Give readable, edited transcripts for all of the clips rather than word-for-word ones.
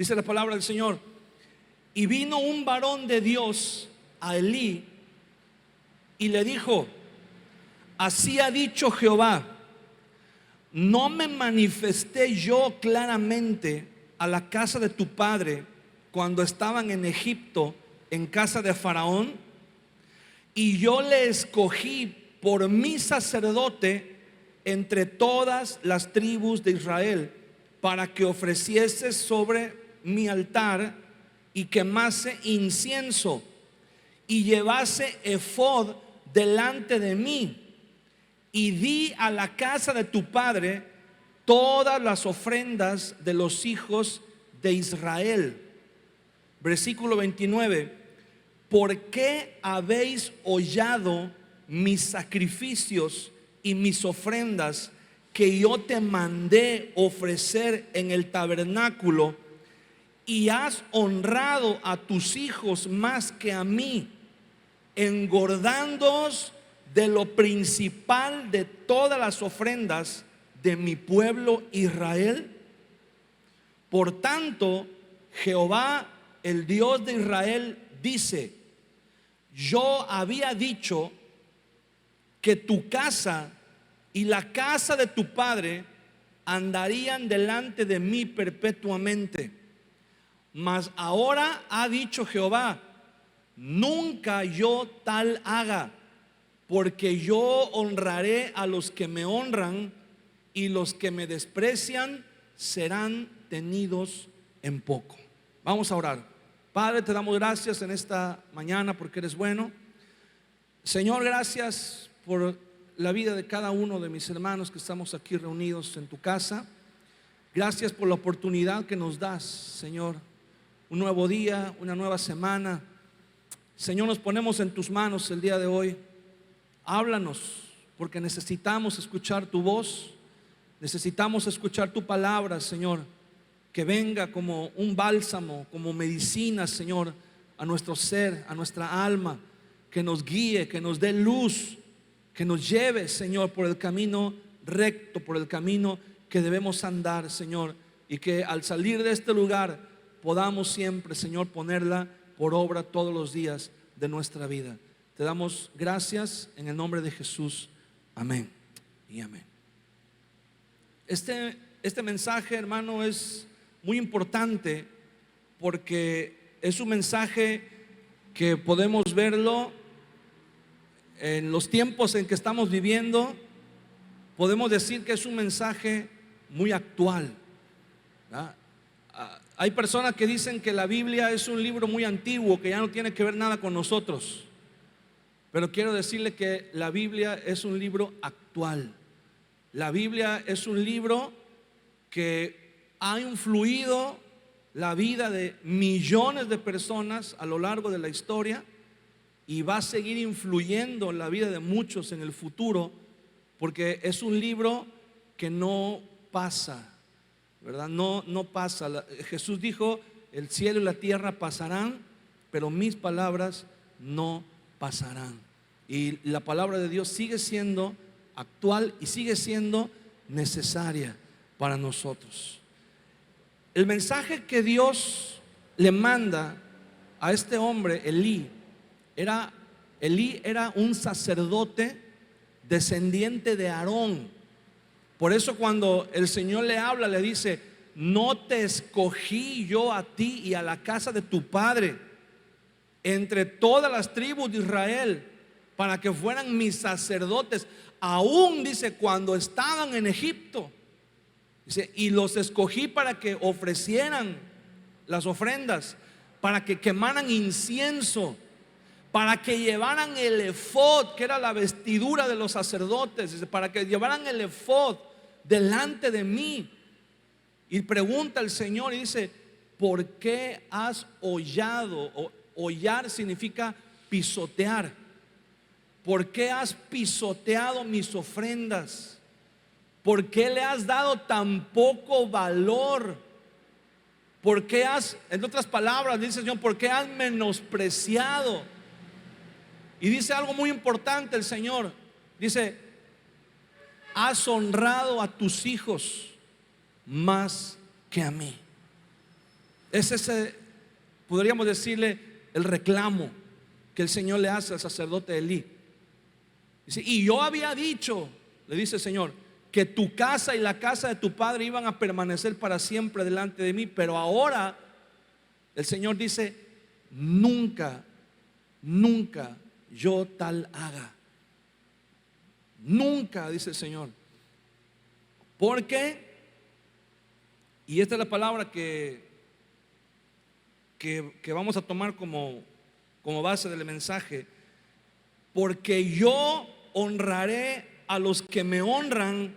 Dice la palabra del Señor: y vino un varón de Dios a Elí y le dijo: así ha dicho Jehová, ¿no me manifesté yo claramente a la casa de tu padre cuando estaban en Egipto, en casa de Faraón? Y yo le escogí por mi sacerdote entre todas las tribus de Israel, para que ofreciese sobre mi altar y quemase incienso y llevase efod delante de mí. Y di a la casa de tu padre todas las ofrendas de los hijos de Israel. Versículo 29: ¿por qué habéis hollado mis sacrificios y mis ofrendas que yo te mandé ofrecer en el tabernáculo? Y has honrado a tus hijos más que a mí, engordándoos de lo principal de todas las ofrendas de mi pueblo Israel. Por tanto, Jehová, el Dios de Israel, dice: yo había dicho que tu casa y la casa de tu padre andarían delante de mí perpetuamente. Mas ahora ha dicho Jehová: nunca yo tal haga, porque yo honraré a los que me honran, y los que me desprecian serán tenidos en poco. Vamos a orar. Padre, te damos gracias en esta mañana porque eres bueno. Señor, gracias por la vida de cada uno de mis hermanos que estamos aquí reunidos en tu casa. Gracias por la oportunidad que nos das, Señor. Un nuevo día, una nueva semana. Señor, nos ponemos en tus manos el día de hoy. Háblanos, porque necesitamos escuchar tu voz. Necesitamos escuchar tu palabra, Señor, que venga como un bálsamo, como medicina, Señor, a nuestro ser, a nuestra alma, que nos guíe, que nos dé luz, que nos lleve, Señor, por el camino recto, por el camino que debemos andar, Señor, y que al salir de este lugar podamos siempre, Señor, ponerla por obra todos los días de nuestra vida. Te damos gracias en el nombre de Jesús. Amén y amén. Este mensaje, hermano, es muy importante porque es un mensaje que podemos verlo en los tiempos en que estamos viviendo. Podemos decir que es un mensaje muy actual, ¿verdad? Hay personas que dicen que la Biblia es un libro muy antiguo, que ya no tiene que ver nada con nosotros. Pero quiero decirle que la Biblia es un libro actual. La Biblia es un libro que ha influido la vida de millones de personas a lo largo de la historia, y va a seguir influyendo en la vida de muchos en el futuro, porque es un libro que no pasa, ¿verdad? No pasa. Jesús dijo: el cielo y la tierra pasarán, pero mis palabras no pasarán. Y la palabra de Dios sigue siendo actual y sigue siendo necesaria para nosotros. El mensaje que Dios le manda a este hombre, Elí era un sacerdote descendiente de Aarón. Por eso cuando el Señor le habla, le dice: no te escogí yo a ti y a la casa de tu padre entre todas las tribus de Israel para que fueran mis sacerdotes. Aún, dice, cuando estaban en Egipto, dice, y los escogí para que ofrecieran las ofrendas, para que quemaran incienso, para que llevaran el efod, que era la vestidura de los sacerdotes, dice, para que llevaran el efod delante de mí. Y pregunta el Señor y dice: ¿por qué has hollado? Hollar significa pisotear. ¿Por qué has pisoteado mis ofrendas? ¿Por qué le has dado tan poco valor? ¿Por qué has, en otras palabras, dice el Señor, por qué has menospreciado? Y dice algo muy importante el Señor. Dice: has honrado a tus hijos más que a mí. Es ese, podríamos decirle, el reclamo que el Señor le hace al sacerdote Elí. Dice, y yo había dicho, le dice el Señor, que tu casa y la casa de tu padre iban a permanecer para siempre delante de mí, pero ahora el Señor dice, nunca, nunca yo tal haga. Nunca, dice el Señor. Porque, y esta es la palabra que vamos a tomar como base del mensaje, porque yo honraré a los que me honran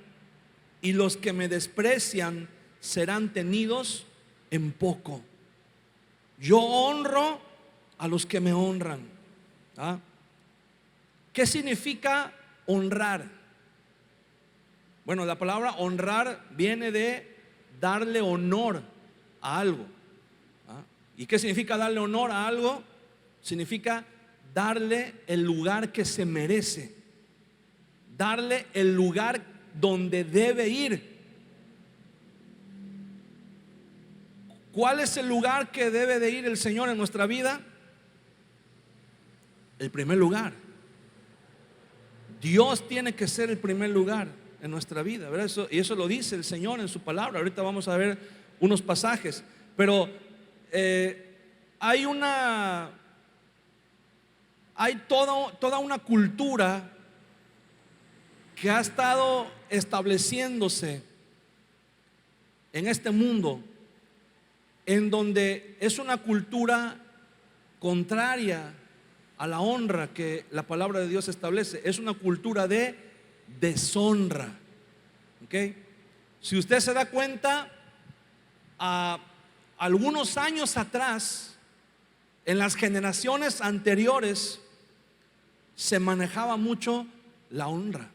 y los que me desprecian serán tenidos en poco. Yo honro a los que me honran. ¿Ah? ¿Qué significa honrar? Bueno, la palabra honrar viene de darle honor a algo. ¿Ah? ¿Y qué significa darle honor a algo? Significa darle el lugar que se merece, darle el lugar donde debe ir. ¿Cuál es el lugar que debe de ir el Señor en nuestra vida? El primer lugar. Dios tiene que ser el primer lugar en nuestra vida, ¿verdad? Y eso lo dice el Señor en su palabra. Ahorita vamos a ver unos pasajes, pero hay toda una cultura que ha estado estableciéndose en este mundo, en donde es una cultura contraria a la honra que la palabra de Dios establece. Es una cultura de deshonra. ¿Okay? Si usted se da cuenta, a algunos años atrás, en las generaciones anteriores, se manejaba mucho la honra,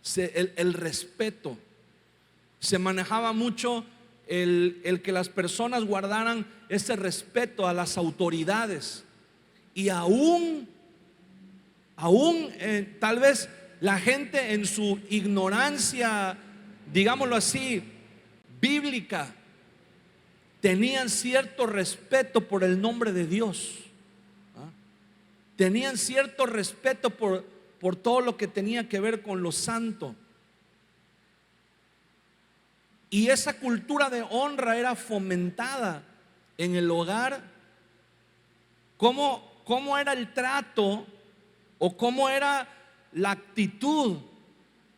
el respeto. Se manejaba mucho el que las personas guardaran ese respeto a las autoridades. Y aún tal vez la gente en su ignorancia, digámoslo así, bíblica, tenían cierto respeto por el nombre de Dios. Tenían cierto respeto por todo lo que tenía que ver con lo santo. Y esa cultura de honra era fomentada en el hogar. ¿Cómo era el trato o cómo era la actitud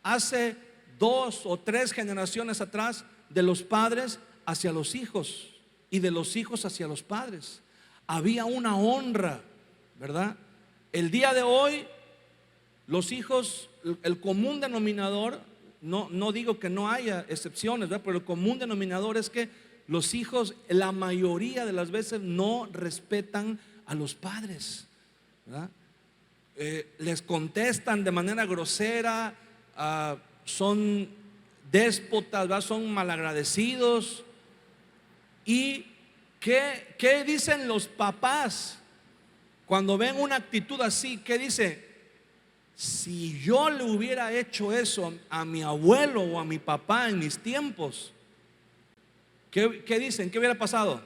hace 2 o 3 generaciones atrás de los padres hacia los hijos y de los hijos hacia los padres? Había una honra, ¿verdad? El día de hoy, los hijos, el común denominador, no digo que no haya excepciones, ¿verdad? Pero el común denominador es que los hijos, la mayoría de las veces, no respetan a los padres, ¿verdad? Les contestan de manera grosera, son déspotas, ¿verdad? Son malagradecidos. ¿Y qué dicen los papás cuando ven una actitud así? ¿Qué dice? Si yo le hubiera hecho eso a mi abuelo o a mi papá en mis tiempos, ¿qué dicen? ¿Qué hubiera pasado?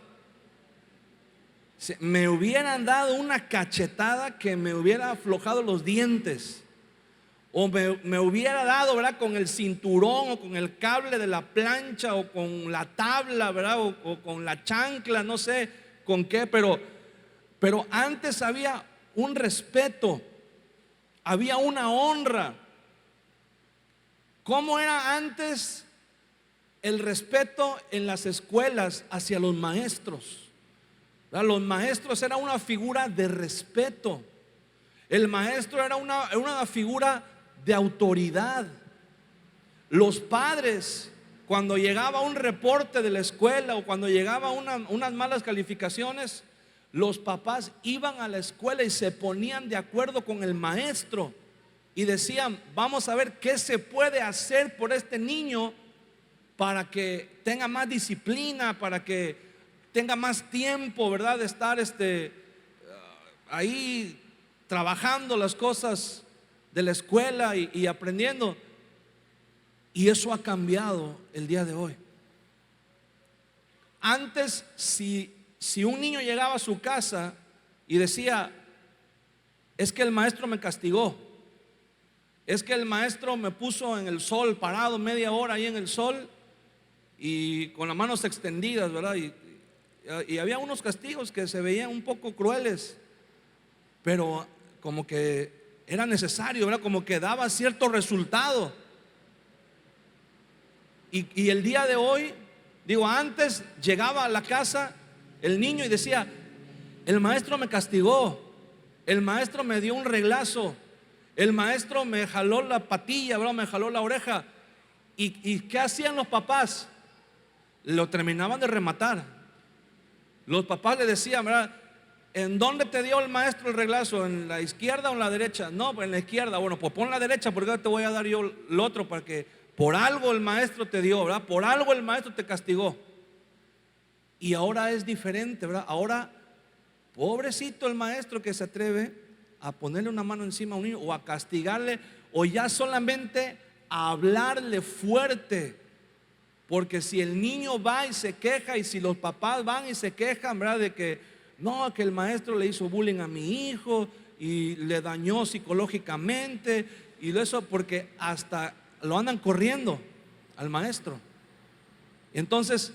Me hubieran dado una cachetada que me hubiera aflojado los dientes, o me hubiera dado, ¿verdad?, con el cinturón o con el cable de la plancha o con la tabla, ¿verdad?, o con la chancla, no sé con qué, pero antes había un respeto, había una honra. ¿Cómo era antes el respeto en las escuelas hacia los maestros? Los maestros eran una figura de respeto. El maestro era una figura de autoridad. Los padres, cuando llegaba un reporte de la escuela o cuando llegaba unas malas calificaciones, los papás iban a la escuela y se ponían de acuerdo con el maestro y decían: vamos a ver qué se puede hacer por este niño para que tenga más disciplina, para que tenga más tiempo, ¿verdad?, de estar ahí trabajando las cosas de la escuela y aprendiendo. Y eso ha cambiado el día de hoy. Antes, si un niño llegaba a su casa y decía, es que el maestro me castigó, es que el maestro me puso en el sol, parado media hora ahí en el sol y con las manos extendidas, ¿verdad? Y había unos castigos que se veían un poco crueles, pero como que era necesario, ¿verdad? Como que daba cierto resultado. Y el día de hoy, digo, antes llegaba a la casa el niño y decía, el maestro me castigó, el maestro me dio un reglazo, el maestro me jaló la patilla, ¿verdad? Me jaló la oreja. ¿Y qué hacían los papás? Lo terminaban de rematar. Los papás le decían, ¿verdad? ¿En dónde te dio el maestro el reglazo? ¿En la izquierda o en la derecha? No, pues en la izquierda. Bueno, pues pon la derecha porque ahora te voy a dar yo el otro, para que por algo el maestro te dio, ¿verdad? Por algo el maestro te castigó. Y ahora es diferente, ¿verdad? Ahora, pobrecito el maestro que se atreve a ponerle una mano encima a un niño o a castigarle, o ya solamente a hablarle fuerte. Porque si el niño va y se queja, y si los papás van y se quejan, ¿verdad? De que no, que el maestro le hizo bullying a mi hijo y le dañó psicológicamente y de eso, porque hasta lo andan corriendo al maestro. Entonces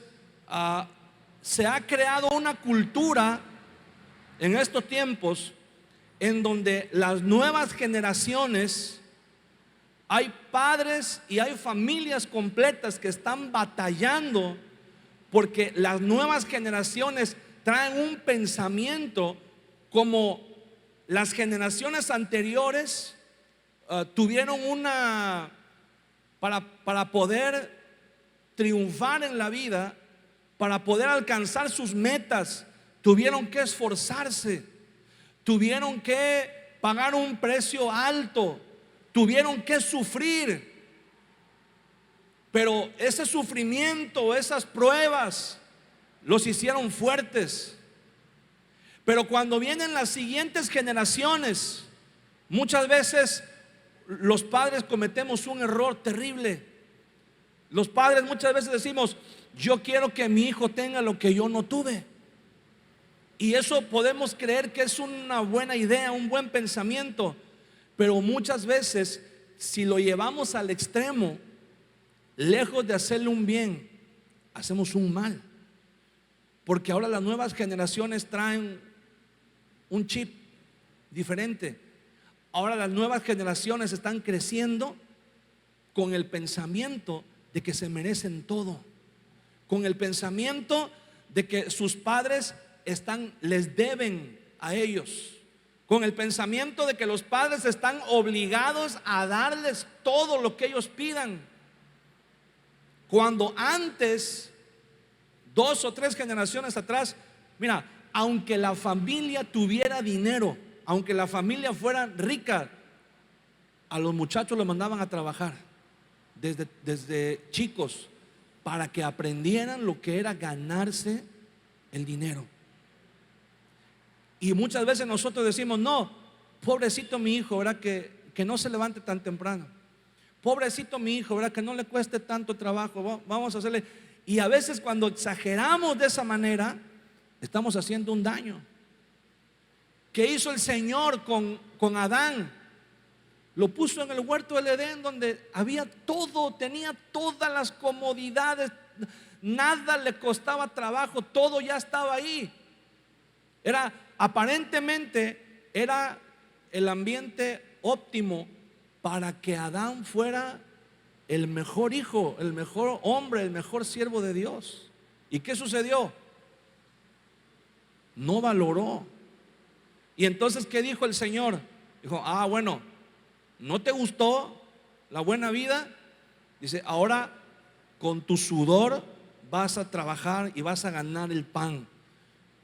se ha creado una cultura en estos tiempos en donde las nuevas generaciones, hay padres y hay familias completas que están batallando porque las nuevas generaciones traen un pensamiento como las generaciones anteriores tuvieron una, para poder triunfar en la vida, para poder alcanzar sus metas, tuvieron que esforzarse, tuvieron que pagar un precio alto, tuvieron que sufrir. Pero ese sufrimiento, esas pruebas los hicieron fuertes. Pero cuando vienen las siguientes generaciones, muchas veces los padres cometemos un error terrible. Los padres muchas veces decimos, yo quiero que mi hijo tenga lo que yo no tuve. Y eso podemos creer que es una buena idea, un buen pensamiento. Pero muchas veces, si lo llevamos al extremo, lejos de hacerle un bien, hacemos un mal. Porque ahora las nuevas generaciones traen un chip diferente. Ahora las nuevas generaciones están creciendo con el pensamiento de que se merecen todo, con el pensamiento de que sus padres les deben a ellos, con el pensamiento de que los padres están obligados a darles todo lo que ellos pidan. Cuando antes, 2 o 3 generaciones atrás, mira, aunque la familia tuviera dinero, aunque la familia fuera rica, a los muchachos los mandaban a trabajar desde chicos para que aprendieran lo que era ganarse el dinero. Y muchas veces nosotros decimos, no, pobrecito mi hijo, ¿verdad? Que no se levante tan temprano. Pobrecito mi hijo, ¿verdad? Que no le cueste tanto trabajo. Vamos a hacerle. Y a veces cuando exageramos de esa manera, estamos haciendo un daño. ¿Qué hizo el Señor con Adán? Lo puso en el huerto del Edén, donde había todo, tenía todas las comodidades, nada le costaba trabajo, todo ya estaba ahí. Aparentemente era el ambiente óptimo para que Adán fuera el mejor hijo, el mejor hombre, el mejor siervo de Dios. ¿Y qué sucedió? No valoró. Y entonces, ¿qué dijo el Señor? Dijo, bueno, ¿no te gustó la buena vida? Dice, ahora con tu sudor vas a trabajar y vas a ganar el pan.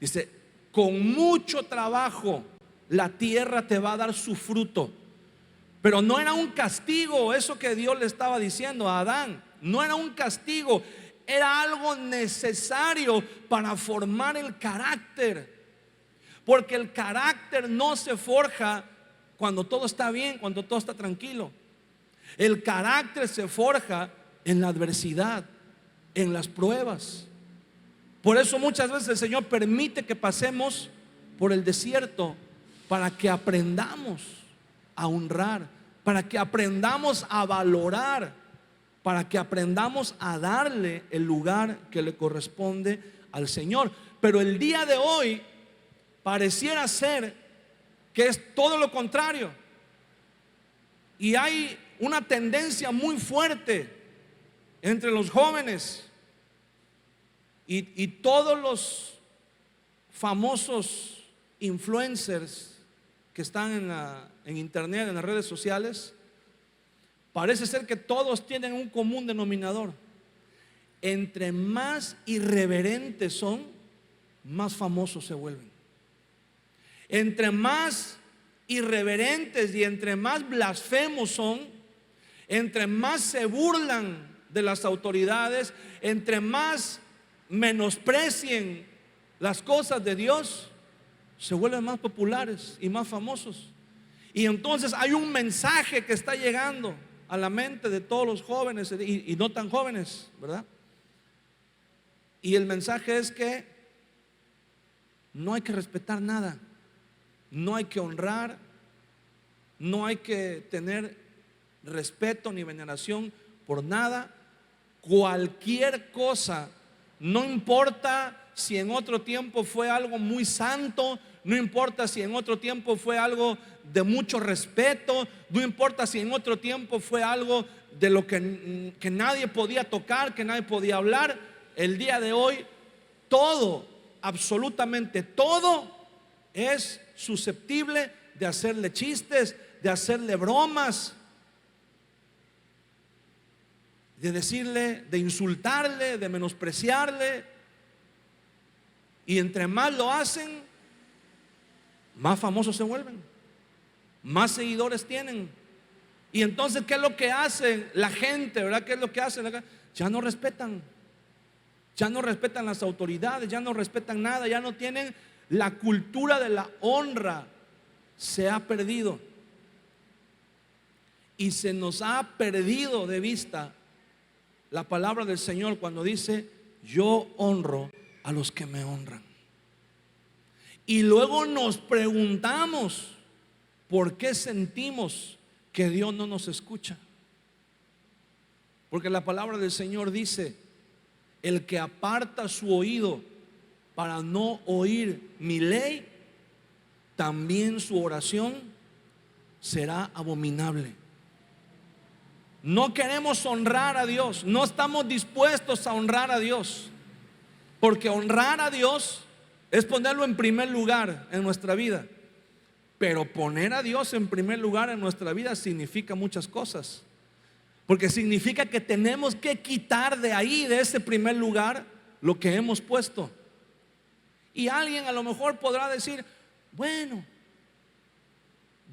Dice, con mucho trabajo la tierra te va a dar su fruto. Pero no era un castigo eso que Dios le estaba diciendo a Adán. No era un castigo, era algo necesario para formar el carácter. Porque el carácter no se forja cuando todo está bien, cuando todo está tranquilo. El carácter se forja en la adversidad, en las pruebas. Por eso muchas veces el Señor permite que pasemos por el desierto, para que aprendamos a honrar, para que aprendamos a valorar, para que aprendamos a darle el lugar que le corresponde al Señor. Pero el día de hoy pareciera ser que es todo lo contrario. Y hay una tendencia muy fuerte entre los jóvenes y todos los famosos influencers que están en internet, en las redes sociales. Parece ser que todos tienen un común denominador: entre más irreverentes son, más famosos se vuelven. Entre más irreverentes y entre más blasfemos son, entre más se burlan de las autoridades, entre más menosprecien las cosas de Dios, se vuelven más populares y más famosos. Y entonces hay un mensaje que está llegando a la mente de todos los jóvenes y no tan jóvenes, ¿verdad? Y el mensaje es que no hay que respetar nada, no hay que honrar, no hay que tener respeto ni veneración por nada. Cualquier cosa, no importa si en otro tiempo fue algo muy santo, no importa si en otro tiempo fue algo de mucho respeto, no importa si en otro tiempo fue algo de lo que nadie podía tocar, que nadie podía hablar. El día de hoy todo, absolutamente todo, es susceptible de hacerle chistes, de hacerle bromas, de decirle, de insultarle, de menospreciarle. Y entre más lo hacen, más famosos se vuelven, más seguidores tienen. Y entonces, ¿qué es lo que hacen la gente, verdad? ¿Qué es lo que hacen? Ya no respetan las autoridades, ya no respetan nada, ya no tienen la cultura de la honra. Se ha perdido. Y se nos ha perdido de vista la palabra del Señor cuando dice: yo honro a los que me honran. Y luego nos preguntamos por qué sentimos que Dios no nos escucha. Porque la palabra del Señor dice: el que aparta su oído para no oír mi ley, también su oración será abominable. No queremos honrar a Dios, no estamos dispuestos a honrar a Dios, porque honrar a Dios es ponerlo en primer lugar en nuestra vida. Pero poner a Dios en primer lugar en nuestra vida significa muchas cosas. Porque significa que tenemos que quitar de ahí, de ese primer lugar, lo que hemos puesto. Y alguien a lo mejor podrá decir: bueno,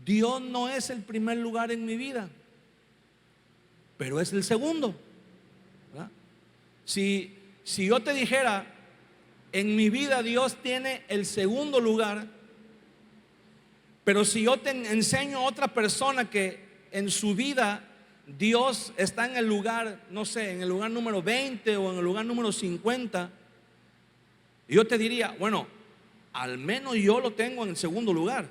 Dios no es el primer lugar en mi vida, pero es el segundo, ¿verdad? Si yo te dijera: en mi vida Dios tiene el segundo lugar, pero si yo te enseño a otra persona que en su vida Dios está en el lugar, no sé, en el lugar número 20 o en el lugar número 50, yo te diría: bueno, al menos yo lo tengo en el segundo lugar.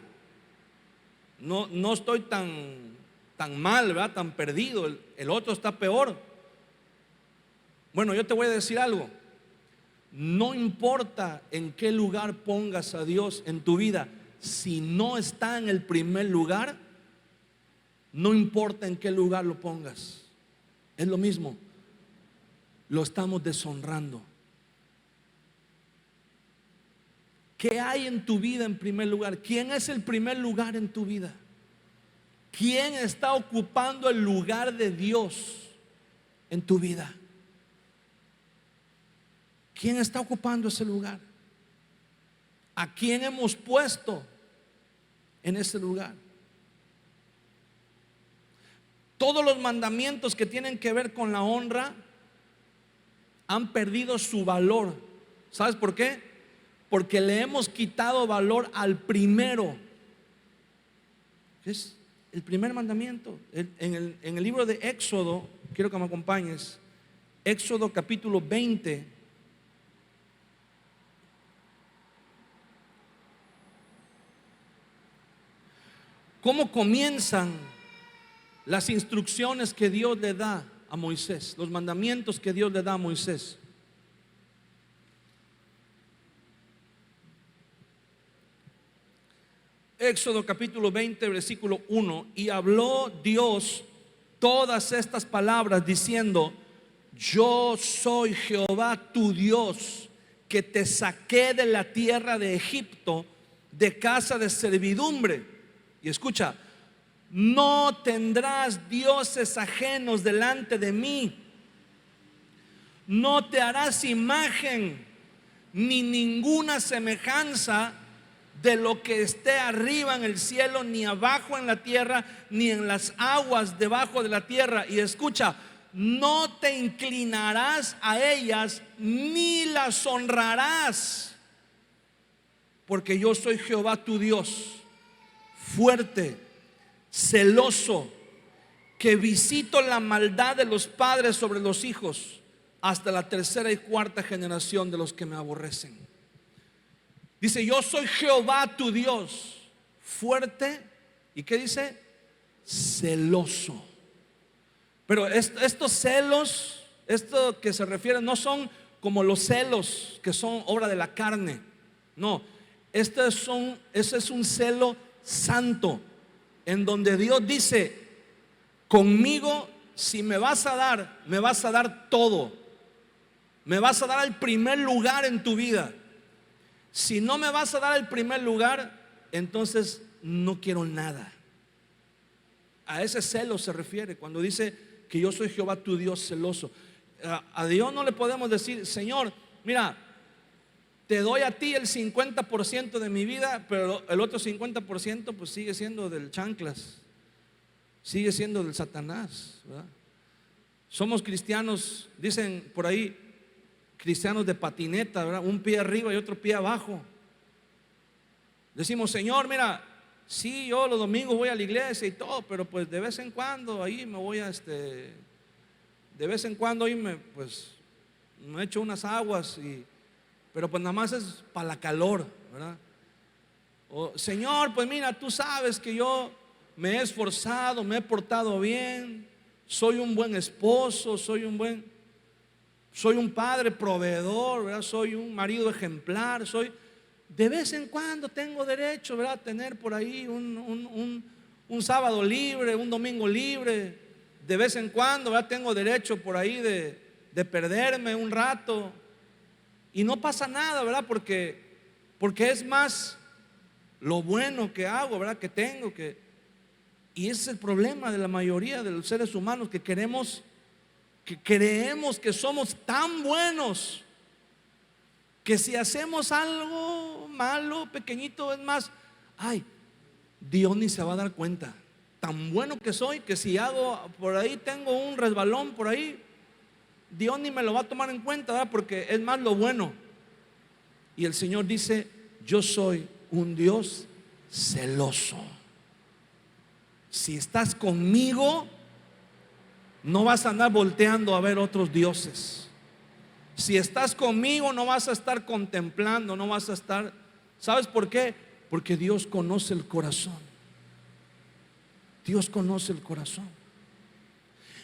No estoy tan mal, ¿verdad? Tan perdido. El otro está peor. Bueno, yo te voy a decir algo. No importa en qué lugar pongas a Dios en tu vida, si no está en el primer lugar, no importa en qué lugar lo pongas, es lo mismo, lo estamos deshonrando. ¿Qué hay en tu vida en primer lugar? ¿Quién es el primer lugar en tu vida? ¿Quién está ocupando el lugar de Dios en tu vida? ¿Quién está ocupando ese lugar? ¿A quién hemos puesto en ese lugar? Todos los mandamientos que tienen que ver con la honra han perdido su valor. ¿Sabes por qué? Porque le hemos quitado valor al primero, que es el primer mandamiento. En el libro de Éxodo, quiero que me acompañes. Éxodo capítulo 20. cómo comienzan las instrucciones que Dios le da a Moisés, los mandamientos que Dios le da a Moisés. Éxodo capítulo 20, versículo 1. Y habló Dios todas estas palabras diciendo: yo soy Jehová tu Dios, que te saqué de la tierra de Egipto, de casa de servidumbre. Y escucha: no tendrás dioses ajenos delante de mí, no te harás imagen ni ninguna semejanza de lo que esté arriba en el cielo, ni abajo en la tierra, ni en las aguas debajo de la tierra. Y escucha: no te inclinarás a ellas ni las honrarás, porque yo soy Jehová tu Dios, fuerte, celoso, que visito la maldad de los padres sobre los hijos, hasta la tercera y cuarta generación de los que me aborrecen. Dice: yo soy Jehová tu Dios, fuerte, ¿y qué dice? Celoso. Pero estos celos, esto que se refiere, no son como los celos que son obra de la carne. No, ese es un celo santo, en donde Dios dice: conmigo, si me vas a dar todo. Me vas a dar el primer lugar en tu vida. Si no me vas a dar el primer lugar, entonces no quiero nada. A ese celo se refiere cuando dice que yo soy Jehová tu Dios celoso. A Dios no le podemos decir: Señor, mira, te doy a ti el 50% de mi vida, pero el otro 50% pues sigue siendo del chanclas, sigue siendo del Satanás, ¿verdad? Somos cristianos, dicen por ahí, cristianos de patineta, ¿verdad? Un pie arriba y otro pie abajo. Decimos: Señor, mira, sí, yo los domingos voy a la iglesia y todo, pero pues de vez en cuando ahí me voy a de vez en cuando ahí me echo unas aguas, pero pues nada más es para la calor, ¿verdad? O, Señor, pues mira, tú sabes que yo me he esforzado, me he portado bien, soy un buen esposo, soy un padre proveedor, ¿verdad? Soy un marido ejemplar, de vez en cuando tengo derecho, ¿verdad?, a tener por ahí un sábado libre, un domingo libre. De vez en cuando, ¿verdad?, tengo derecho por ahí de perderme un rato. Y no pasa nada, ¿verdad? Porque es más lo bueno que hago, ¿verdad?, que tengo. Y ese es el problema de la mayoría de los seres humanos, que creemos que somos tan buenos que si hacemos algo malo, pequeñito, es más, ay, Dios ni se va a dar cuenta. Tan bueno que soy que si hago por ahí, tengo un resbalón por ahí, Dios ni me lo va a tomar en cuenta, ¿verdad? Porque es más lo bueno. Y el Señor dice: yo soy un Dios celoso. Si estás conmigo, no vas a andar volteando a ver otros dioses. Si estás conmigo, no vas a estar contemplando, no vas a estar. ¿Sabes por qué? Porque Dios conoce el corazón. Dios conoce el corazón.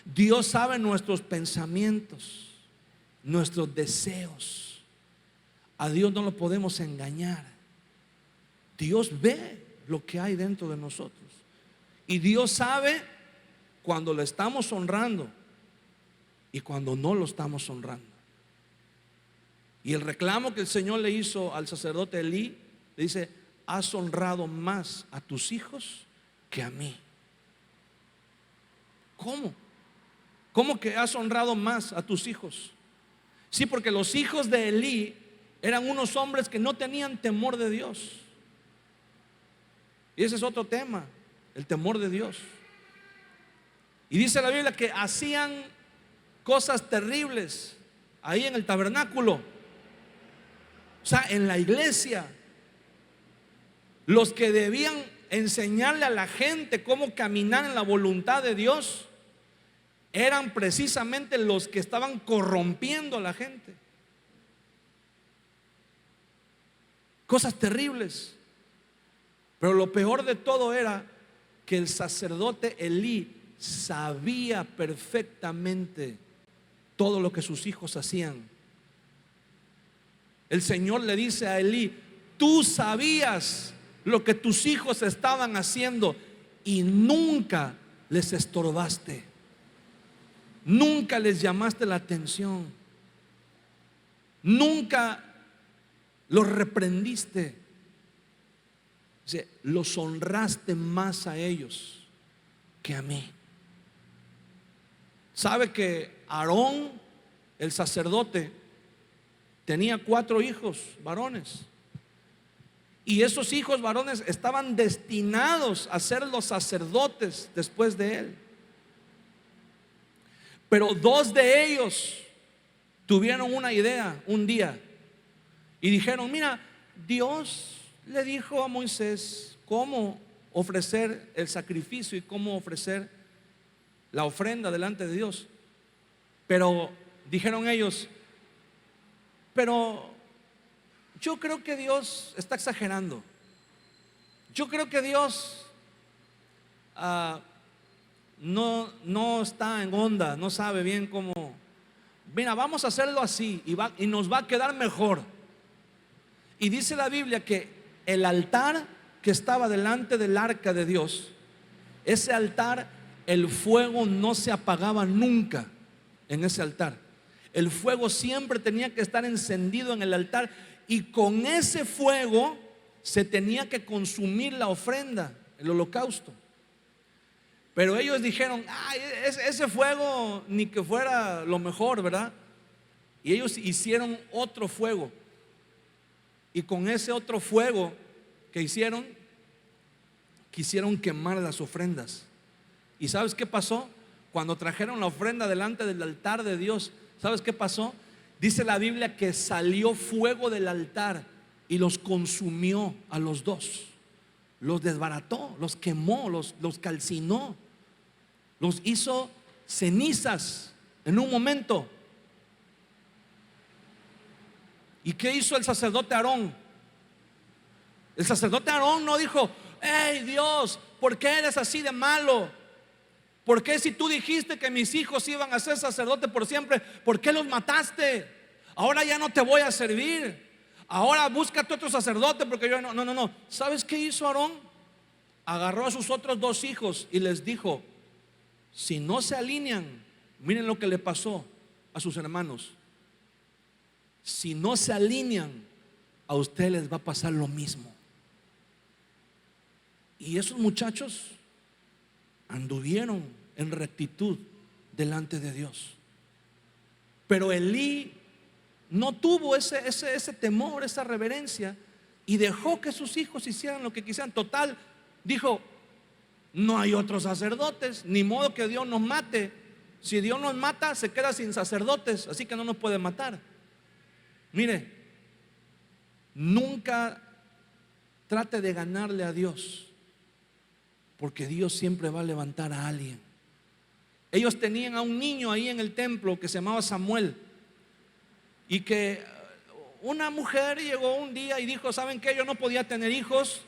Dios sabe nuestros pensamientos, nuestros deseos. A Dios no lo podemos engañar. Dios ve lo que hay dentro de nosotros. Y Dios sabe cuando lo estamos honrando y cuando no lo estamos honrando. Y el reclamo que el Señor le hizo al sacerdote Elí, le dice: has honrado más a tus hijos que a mí. ¿Cómo? ¿Cómo que has honrado más a tus hijos? Sí, porque los hijos de Elí eran unos hombres que no tenían temor de Dios. Y ese es otro tema, el temor de Dios. Y dice la Biblia que hacían cosas terribles ahí en el tabernáculo, o sea, en la iglesia. Los que debían enseñarle a la gente cómo caminar en la voluntad de Dios eran precisamente los que estaban corrompiendo a la gente. Cosas terribles. Pero lo peor de todo era que el sacerdote Elí sabía perfectamente todo lo que sus hijos hacían. El Señor le dice a Elí: tú sabías lo que tus hijos estaban haciendo y nunca les estorbaste, nunca les llamaste la atención, nunca los reprendiste. Dice, los honraste más a ellos que a mí. Sabe que Aarón, el sacerdote, tenía 4 hijos varones, y esos hijos varones estaban destinados a ser los sacerdotes después de él. Pero 2 de ellos tuvieron una idea un día y dijeron: mira, Dios le dijo a Moisés cómo ofrecer el sacrificio y cómo ofrecer la ofrenda delante de Dios. Pero dijeron ellos: pero yo creo que Dios está exagerando. Yo creo que Dios no está en onda, no sabe bien cómo. Mira, vamos a hacerlo así y nos va a quedar mejor. Y dice la Biblia que el altar que estaba delante del arca de Dios, ese altar, el fuego no se apagaba nunca en ese altar. El fuego siempre tenía que estar encendido en el altar, y con ese fuego se tenía que consumir la ofrenda, el holocausto. Pero ellos dijeron: ay, ese fuego ni que fuera lo mejor, ¿verdad? Y ellos hicieron otro fuego, y con ese otro fuego que hicieron, quisieron quemar las ofrendas. ¿Y sabes qué pasó? Cuando trajeron la ofrenda delante del altar de Dios, ¿sabes qué pasó? Dice la Biblia que salió fuego del altar y los consumió a los 2. Los desbarató, los quemó, los calcinó, los hizo cenizas en un momento. ¿Y qué hizo el sacerdote Aarón? El sacerdote Aarón no dijo: hey Dios, ¿por qué eres así de malo? ¿Por qué, si tú dijiste que mis hijos iban a ser sacerdotes por siempre, por qué los mataste? Ahora ya no te voy a servir. Ahora búscate otro sacerdote, porque yo no. ¿Sabes qué hizo Aarón? Agarró a sus otros 2 hijos y les dijo: si no se alinean, miren lo que le pasó a sus hermanos. Si no se alinean, a ustedes les va a pasar lo mismo. Y esos muchachos anduvieron en rectitud delante de Dios. Pero Elí no tuvo ese temor, esa reverencia, y dejó que sus hijos hicieran lo que quisieran. Total, dijo: no hay otros sacerdotes, ni modo que Dios nos mate. Si Dios nos mata, se queda sin sacerdotes, así que no nos puede matar. Mire, nunca trate de ganarle a Dios, porque Dios siempre va a levantar a alguien. Ellos tenían a un niño ahí en el templo que se llamaba Samuel, y que una mujer llegó un día y dijo: ¿saben qué? Yo no podía tener hijos,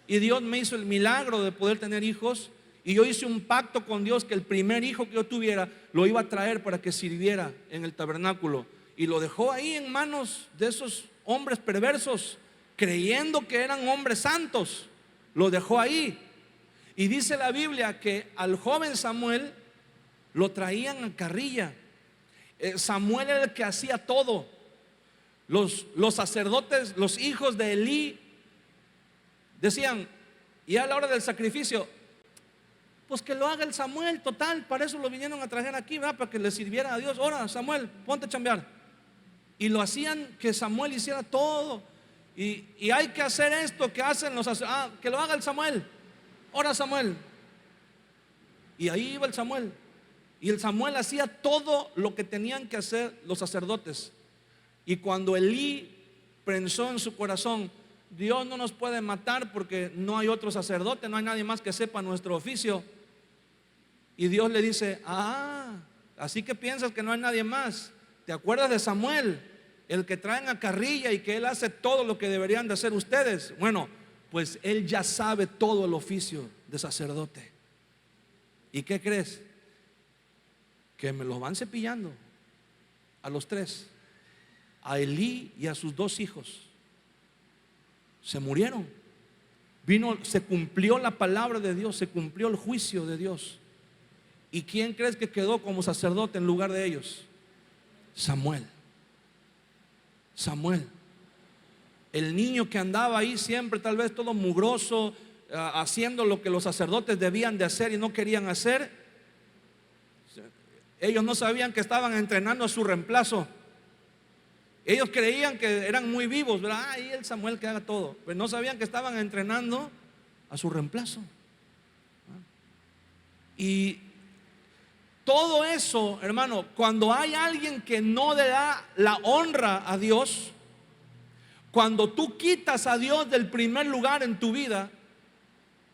y Dios me hizo el milagro de poder tener hijos, y yo hice un pacto con Dios que el primer hijo que yo tuviera lo iba a traer para que sirviera en el tabernáculo. Y lo dejó ahí en manos de esos hombres perversos, creyendo que eran hombres santos. Lo dejó ahí. Y dice la Biblia que al joven Samuel lo traían a carrilla. Samuel era el que hacía todo. Los sacerdotes, los hijos de Elí, decían: y a la hora del sacrificio, pues que lo haga el Samuel, total, para eso lo vinieron a traer aquí, ¿verdad? Para que le sirviera a Dios. Ahora, Samuel, ponte a chambear. Y lo hacían que Samuel hiciera todo. Y hay que hacer esto que hacen los sacerdotes. Que lo haga el Samuel. Ahora, Samuel. Y ahí iba el Samuel. Y el Samuel hacía todo lo que tenían que hacer los sacerdotes. Y cuando Elí pensó en su corazón: Dios no nos puede matar porque no hay otro sacerdote, no hay nadie más que sepa nuestro oficio. Y Dios le dice: así que piensas que no hay nadie más. ¿Te acuerdas de Samuel, el que traen a carrilla y que él hace todo lo que deberían de hacer ustedes? Bueno, pues él ya sabe todo el oficio de sacerdote. ¿Y qué crees? Que me los van cepillando a los tres, a Elí y a sus dos hijos. Se murieron. Se cumplió la palabra de Dios, se cumplió el juicio de Dios. ¿Y quién crees que quedó como sacerdote en lugar de ellos? Samuel. Samuel, el niño que andaba ahí siempre tal vez todo mugroso, haciendo lo que los sacerdotes debían de hacer y no querían hacer. Ellos no sabían que estaban entrenando a su reemplazo. Ellos creían que eran muy vivos, ¿verdad? Ahí el Samuel que haga todo. Pero no sabían que estaban entrenando a su reemplazo. Y todo eso, hermano, cuando hay alguien que no le da la honra a Dios, cuando tú quitas a Dios del primer lugar en tu vida,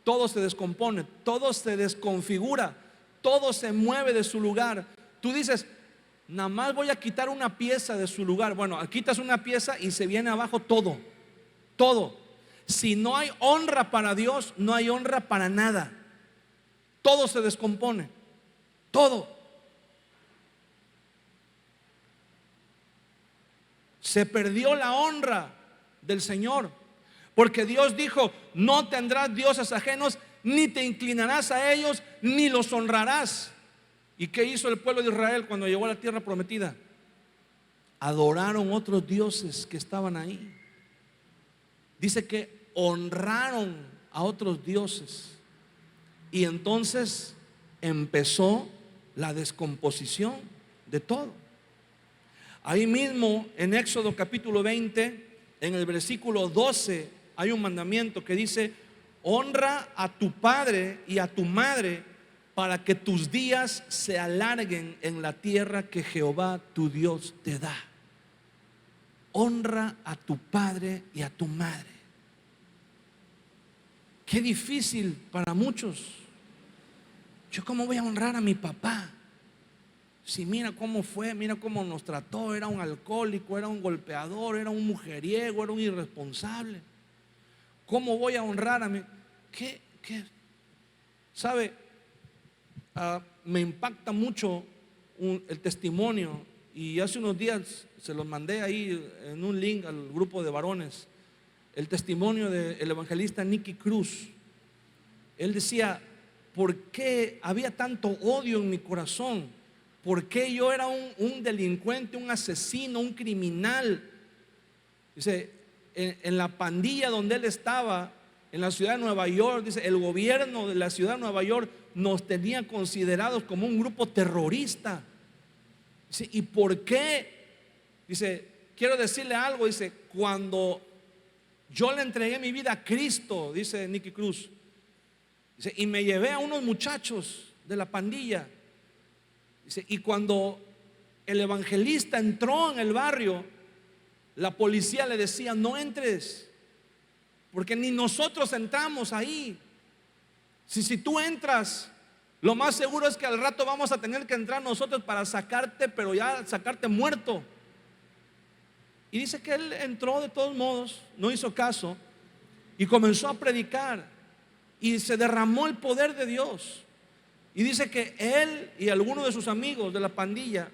todo se descompone, todo se desconfigura, todo se mueve de su lugar. Tú dices, nada más voy a quitar una pieza de su lugar. Bueno, quitas una pieza y se viene abajo todo, todo. Si no hay honra para Dios, no hay honra para nada. Todo se descompone, todo. Se perdió la honra del Señor, porque Dios dijo: no tendrás dioses ajenos, ni te inclinarás a ellos, ni los honrarás. ¿Y qué hizo el pueblo de Israel cuando llegó a la tierra prometida? Adoraron otros dioses que estaban ahí. Dice que honraron a otros dioses. Y entonces empezó la descomposición de todo. Ahí mismo en Éxodo capítulo 20, en el versículo 12, hay un mandamiento que dice: honra a tu padre y a tu madre, para que tus días se alarguen en la tierra que Jehová tu Dios te da. Honra a tu padre y a tu madre. Qué difícil para muchos. Yo, ¿cómo voy a honrar a mi papá? Si mira cómo fue, mira cómo nos trató. Era un alcohólico, era un golpeador, era un mujeriego, era un irresponsable. ¿Cómo voy a honrar a mi? ¿Qué? ¿Sabe? Me impacta mucho el testimonio, y hace unos días se los mandé ahí en un link al grupo de varones, el testimonio del evangelista Nicky Cruz. Él decía: ¿por qué había tanto odio en mi corazón? ¿Por qué yo era un delincuente, un asesino, un criminal? Dice, en la pandilla donde él estaba, en la ciudad de Nueva York, dice, el gobierno de la ciudad de Nueva York nos tenía considerados como un grupo terrorista. Dice, ¿y por qué? Dice, quiero decirle algo. Dice, cuando yo le entregué mi vida a Cristo, dice Nicky Cruz, dice, y me llevé a unos muchachos de la pandilla, dice, y cuando el evangelista entró en el barrio, la policía le decía: no entres, porque ni nosotros entramos ahí. Si tú entras, lo más seguro es que al rato vamos a tener que entrar nosotros para sacarte, pero ya sacarte muerto. Y dice que él entró de todos modos, no hizo caso, y comenzó a predicar, y se derramó el poder de Dios. Y dice que él y algunos de sus amigos de la pandilla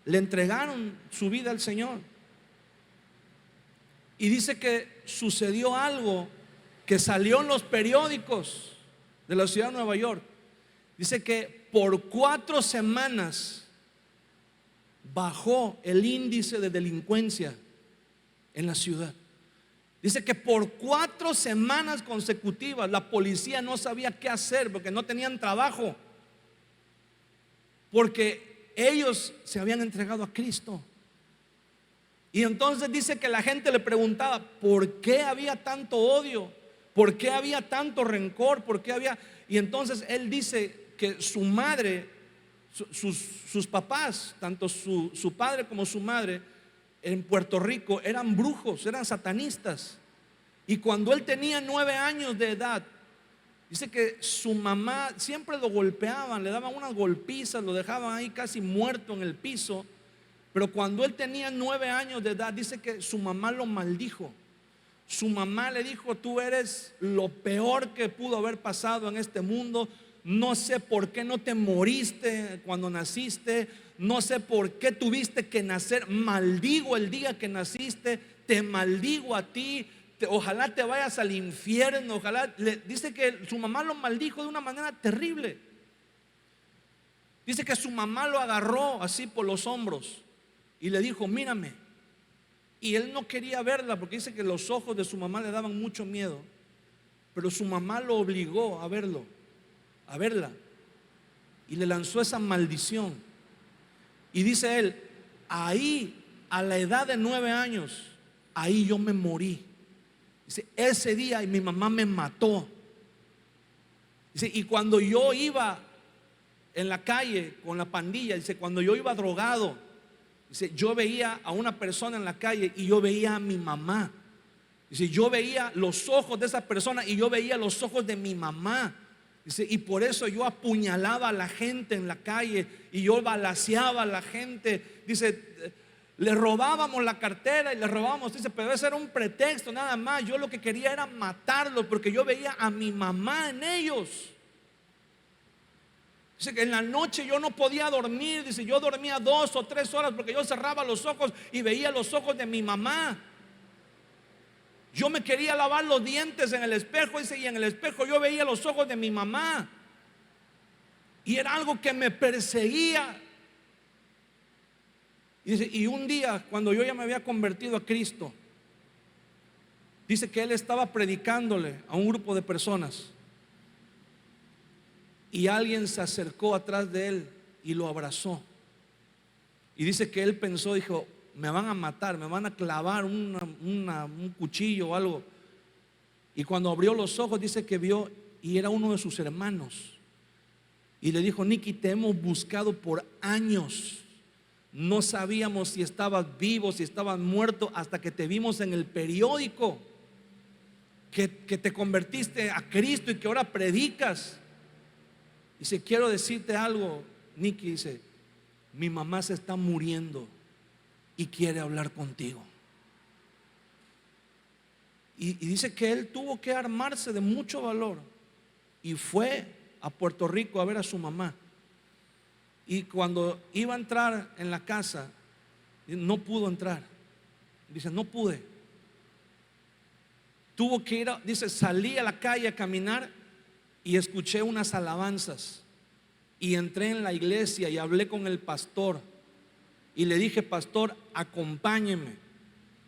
le entregaron su vida al Señor. Y dice que sucedió algo que salió en los periódicos de la ciudad de Nueva York. Dice que por 4 semanas bajó el índice de delincuencia en la ciudad. Dice que por 4 semanas consecutivas la policía no sabía qué hacer, porque no tenían trabajo, porque ellos se habían entregado a Cristo. Y entonces dice que la gente le preguntaba: ¿por qué había tanto odio? ¿Por qué había tanto rencor? ¿Por qué había? Y entonces él dice que su madre, sus papás, tanto su padre como su madre, en Puerto Rico eran brujos, eran satanistas. Y cuando él tenía 9 años de edad, dice que su mamá siempre lo golpeaban, le daban unas golpizas, lo dejaban ahí casi muerto en el piso. Pero cuando él tenía 9 años de edad, dice que su mamá lo maldijo, Su mamá le dijo: tú eres lo peor que pudo haber pasado en este mundo. No sé por qué no te moriste cuando naciste. No sé por qué tuviste que nacer. Maldigo el día que naciste. Te maldigo a ti. Ojalá te vayas al infierno. Ojalá. Dice que su mamá lo maldijo de una manera terrible. Dice que su mamá lo agarró así por los hombros y le dijo: mírame. Y él no quería verla porque dice que los ojos de su mamá le daban mucho miedo. Pero su mamá lo obligó a verlo, a verla. Y le lanzó esa maldición. Y dice él: ahí, a la edad de 9 años, ahí yo me morí. Dice: ese día mi mamá me mató. Dice: y cuando yo iba en la calle con la pandilla, dice, cuando yo iba drogado, dice, yo veía a una persona en la calle y yo veía a mi mamá. Dice: yo veía los ojos de esa persona y yo veía los ojos de mi mamá. Dice: y por eso yo apuñalaba a la gente en la calle y yo balaceaba a la gente. Dice: le robábamos la cartera y le robábamos. Dice: pero ese era un pretexto nada más. Yo lo que quería era matarlos porque yo veía a mi mamá en ellos. Dice que en la noche yo no podía dormir. Dice: yo dormía 2 o 3 horas porque yo cerraba los ojos y veía los ojos de mi mamá. Yo me quería lavar los dientes en el espejo, dice, y en el espejo yo veía los ojos de mi mamá. Y era algo que me perseguía. Y dice: y un día, cuando yo ya me había convertido a Cristo, dice que él estaba predicándole a un grupo de personas. Y alguien se acercó atrás de él y lo abrazó. Y dice que él pensó, dijo: me van a matar, me van a clavar un cuchillo o algo. Y cuando abrió los ojos, dice que vio, y era uno de sus hermanos. Y le dijo: Nicky, te hemos buscado por años. No sabíamos si estabas vivo, si estabas muerto, hasta que te vimos en el periódico que te convertiste a Cristo y que ahora predicas. Dice: quiero decirte algo, Nicky. Dice: mi mamá se está muriendo y quiere hablar contigo. Y dice que él tuvo que armarse de mucho valor y fue a Puerto Rico a ver a su mamá. Y cuando iba a entrar en la casa, no pudo entrar. Dice: no pude. Tuvo que ir, dice, salí a la calle a caminar y escuché unas alabanzas. Y entré en la iglesia y hablé con el pastor. Y le dije: pastor, acompáñeme.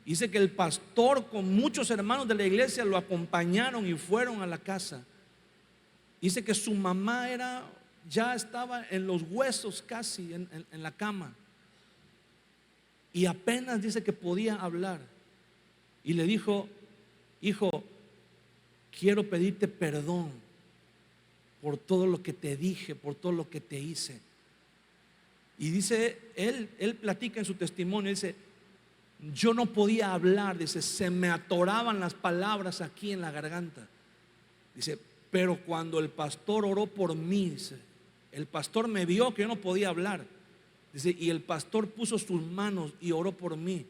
Dice que el pastor con muchos hermanos de la iglesia lo acompañaron y fueron a la casa. Dice que su mamá ya estaba en los huesos casi en la cama. Y apenas dice que podía hablar. Y le dijo: hijo, quiero pedirte perdón por todo lo que te dije, por todo lo que te hice. Y dice, él platica en su testimonio, dice: yo no podía hablar, dice, se me atoraban las palabras aquí en la garganta. Dice: pero cuando el pastor oró por mí, dice, el pastor me vio que yo no podía hablar. Dice: y el pastor puso sus manos y oró por mí.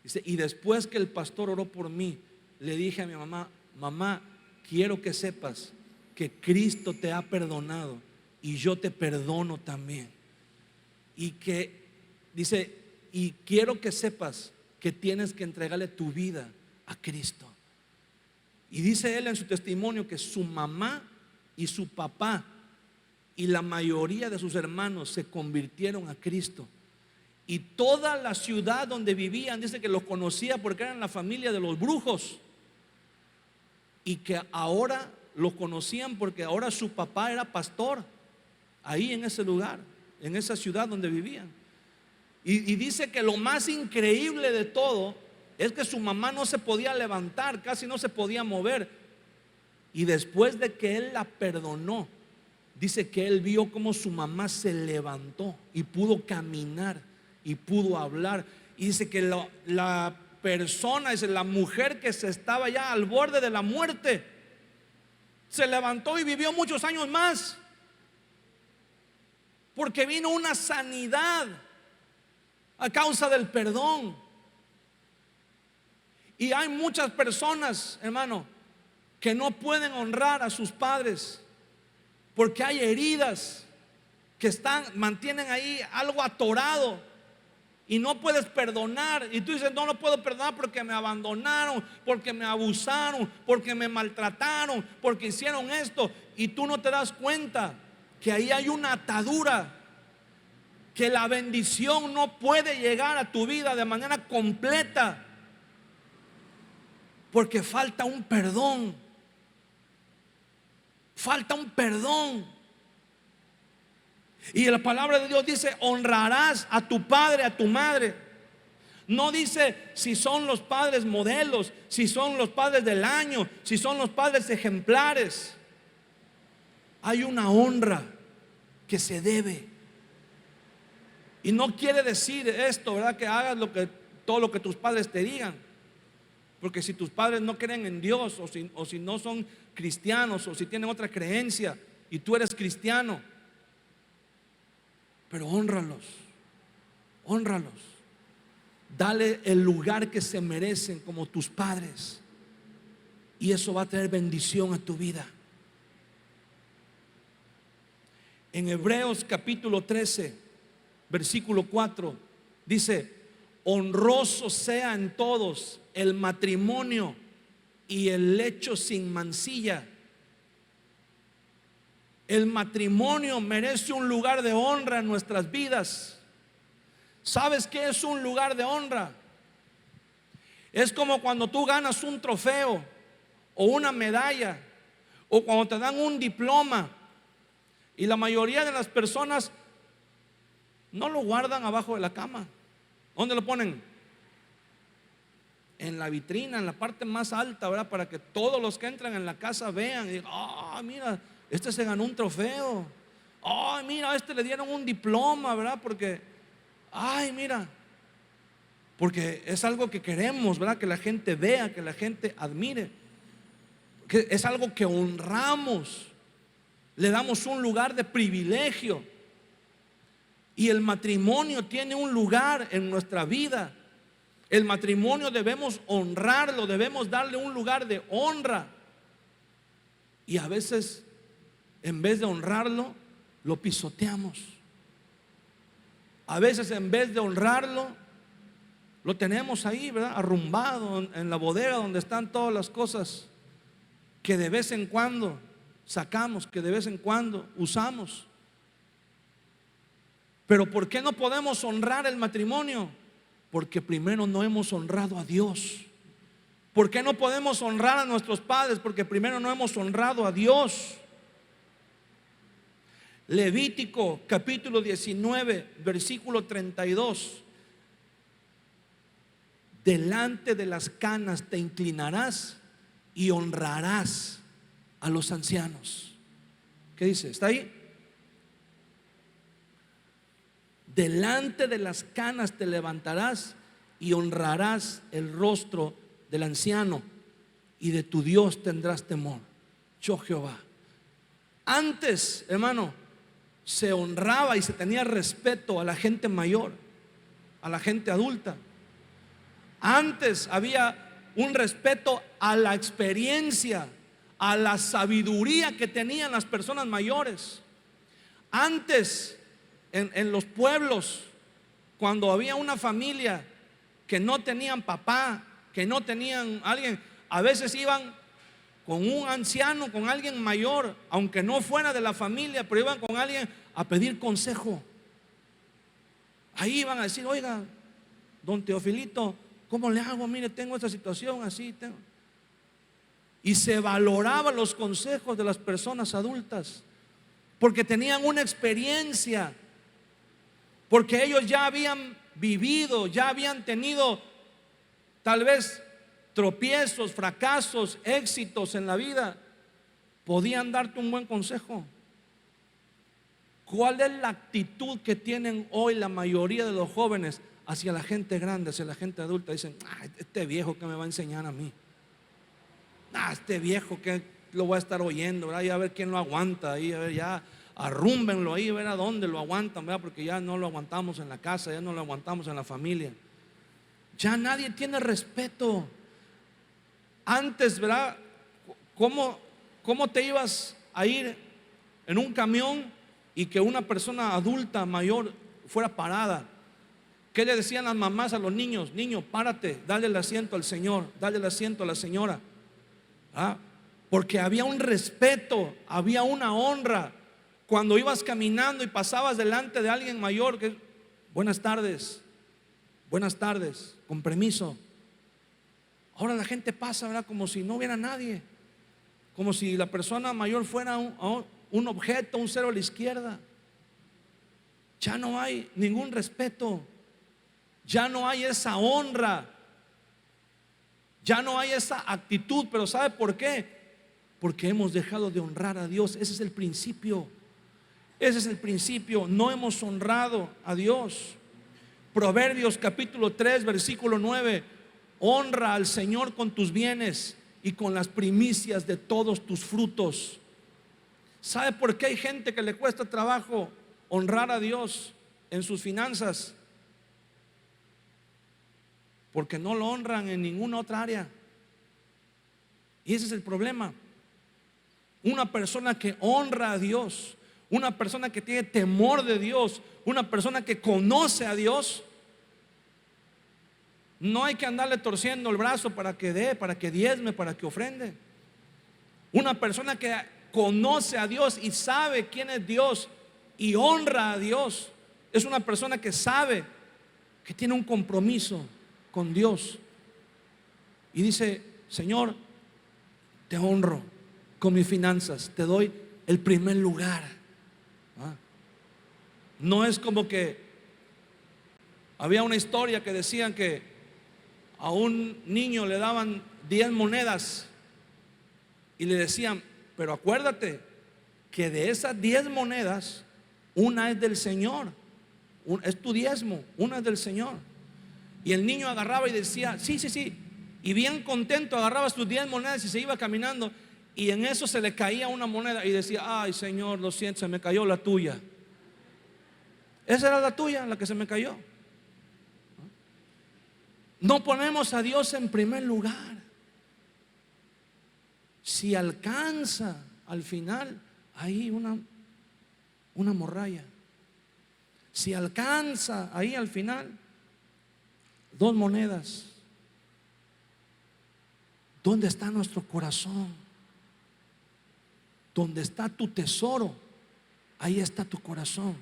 Dice: y después que el pastor oró por mí, le dije a mi mamá: mamá, quiero que sepas que Cristo te ha perdonado y yo te perdono también. Y que dice: y quiero que sepas que tienes que entregarle tu vida a Cristo. Y dice él en su testimonio que su mamá y su papá y la mayoría de sus hermanos se convirtieron a Cristo. Y toda la ciudad donde vivían, dice que los conocía porque eran la familia de los brujos. Y que ahora lo conocían porque ahora su papá era pastor ahí en ese lugar, en esa ciudad donde vivían. Y dice que lo más increíble de todo es que su mamá no se podía levantar, casi no se podía mover. Y después de que él la perdonó, dice que él vio cómo su mamá se levantó y pudo caminar y pudo hablar. Y dice que la persona, dice, la mujer que se estaba ya al borde de la muerte, se levantó y vivió muchos años más, porque vino una sanidad a causa del perdón. Y hay muchas personas, hermano, que no pueden honrar a sus padres porque hay heridas que mantienen ahí algo atorado y no puedes perdonar. Y tú dices, no lo puedo perdonar porque me abandonaron, porque me abusaron, porque me maltrataron, porque hicieron esto. Y tú no te das cuenta que ahí hay una atadura, que la bendición no puede llegar a tu vida de manera completa porque falta un perdón. Falta un perdón. Y la palabra de Dios dice: honrarás a tu padre, a tu madre. No dice si son los padres modelos, si son los padres del año, si son los padres ejemplares. Hay una honra que se debe. Y no quiere decir esto, ¿verdad?, que hagas todo lo que tus padres te digan. Porque si tus padres no creen en Dios, o si no son cristianos, o si tienen otra creencia y tú eres cristiano, pero honralos, honralos. Dale el lugar que se merecen como tus padres, y eso va a traer bendición a tu vida. En Hebreos capítulo 13, versículo 4 dice: honroso sea en todos el matrimonio y el lecho sin mancilla. El matrimonio merece un lugar de honra en nuestras vidas. ¿Sabes qué es un lugar de honra? Es como cuando tú ganas un trofeo o una medalla, o cuando te dan un diploma, y la mayoría de las personas no lo guardan abajo de la cama. ¿Dónde lo ponen? En la vitrina, en la parte más alta, ¿verdad? Para que todos los que entran en la casa vean y digan: ah, mira, este se ganó un trofeo. Ay, mira, a este le dieron un diploma, ¿verdad? Porque, ay, mira, porque es algo que queremos, ¿verdad? Que la gente vea, que la gente admire, que es algo que honramos, le damos un lugar de privilegio. Y el matrimonio tiene un lugar en nuestra vida. El matrimonio debemos honrarlo, debemos darle un lugar de honra. Y a veces, en vez de honrarlo, lo pisoteamos. A veces, en vez de honrarlo, lo tenemos ahí, ¿verdad?, arrumbado en la bodega donde están todas las cosas que de vez en cuando sacamos, que de vez en cuando usamos. Pero ¿por qué no podemos honrar el matrimonio? Porque primero no hemos honrado a Dios. ¿Por qué no podemos honrar a nuestros padres? Porque primero no hemos honrado a Dios. Levítico capítulo 19, versículo 32. Delante de las canas te inclinarás y honrarás a los ancianos. ¿Qué dice? ¿Está ahí? Delante de las canas te levantarás y honrarás el rostro del anciano, y de tu Dios tendrás temor. Yo Jehová. Antes, hermano, se honraba y se tenía respeto a la gente mayor, a la gente adulta. Antes había un respeto a la experiencia, a la sabiduría que tenían las personas mayores. Antes, en los pueblos, cuando había una familia que no tenían papá, que no tenían alguien, a veces iban con un anciano, con alguien mayor, aunque no fuera de la familia, pero iban con alguien a pedir consejo. Ahí iban a decir: oiga, don Teofilito, ¿cómo le hago? Mire, tengo esta situación así, tengo. Y se valoraban los consejos de las personas adultas, porque tenían una experiencia, porque ellos ya habían vivido, ya habían tenido tal vez tropiezos, fracasos, éxitos en la vida. Podían darte un buen consejo. ¿Cuál es la actitud que tienen hoy la mayoría de los jóvenes hacia la gente grande, hacia la gente adulta? Dicen: este viejo que me va a enseñar a mí, este viejo que lo voy a estar oyendo, ¿verdad? Y a ver quién lo aguanta ahí, a ver, ya arrúmbenlo ahí, a ver a dónde lo aguantan, ¿verdad? Porque ya no lo aguantamos en la casa, ya no lo aguantamos en la familia. Ya nadie tiene respeto. Antes, ¿verdad? ¿Cómo te ibas a ir en un camión y que una persona adulta mayor fuera parada? ¿Qué le decían las mamás a los niños? Niño, párate, dale el asiento al señor, dale el asiento a la señora. Porque había un respeto, había una honra. Cuando ibas caminando y pasabas delante de alguien mayor, que buenas tardes, con permiso. Ahora la gente pasa, ¿verdad? Como si no hubiera nadie, como si la persona mayor fuera un objeto, un cero a la izquierda. Ya no hay ningún respeto, ya no hay esa honra, ya no hay esa actitud. Pero ¿sabe por qué? Porque hemos dejado de honrar a Dios. Ese es el principio. Ese es el principio. No hemos honrado a Dios. Proverbios capítulo 3 versículo 9: honra al Señor con tus bienes y con las primicias de todos tus frutos. ¿Sabe por qué hay gente que le cuesta trabajo honrar a Dios en sus finanzas? Porque no lo honran en ninguna otra área. Y ese es el problema. Una persona que honra a Dios, una persona que tiene temor de Dios, una persona que conoce a Dios, no hay que andarle torciendo el brazo para que dé, para que diezme, para que ofrende. Una persona que conoce a Dios y sabe quién es Dios y honra a Dios, es una persona que sabe que tiene un compromiso con Dios y dice: Señor, te honro con mis finanzas, te doy el primer lugar. No es como que había una historia que decían que a un niño le daban 10 monedas y le decían: pero acuérdate que de esas 10 monedas, una es del Señor, es tu diezmo, una es del Señor. Y el niño agarraba y decía: sí, sí, sí. Y bien contento agarraba sus 10 monedas y se iba caminando. Y en eso se le caía una moneda y decía: ay, Señor, lo siento, se me cayó la tuya. Esa era la tuya, la que se me cayó. No ponemos a Dios en primer lugar. Si alcanza al final, ahí una morralla. Si alcanza ahí al final, 2 monedas. ¿Dónde está nuestro corazón? Donde está tu tesoro, ahí está tu corazón.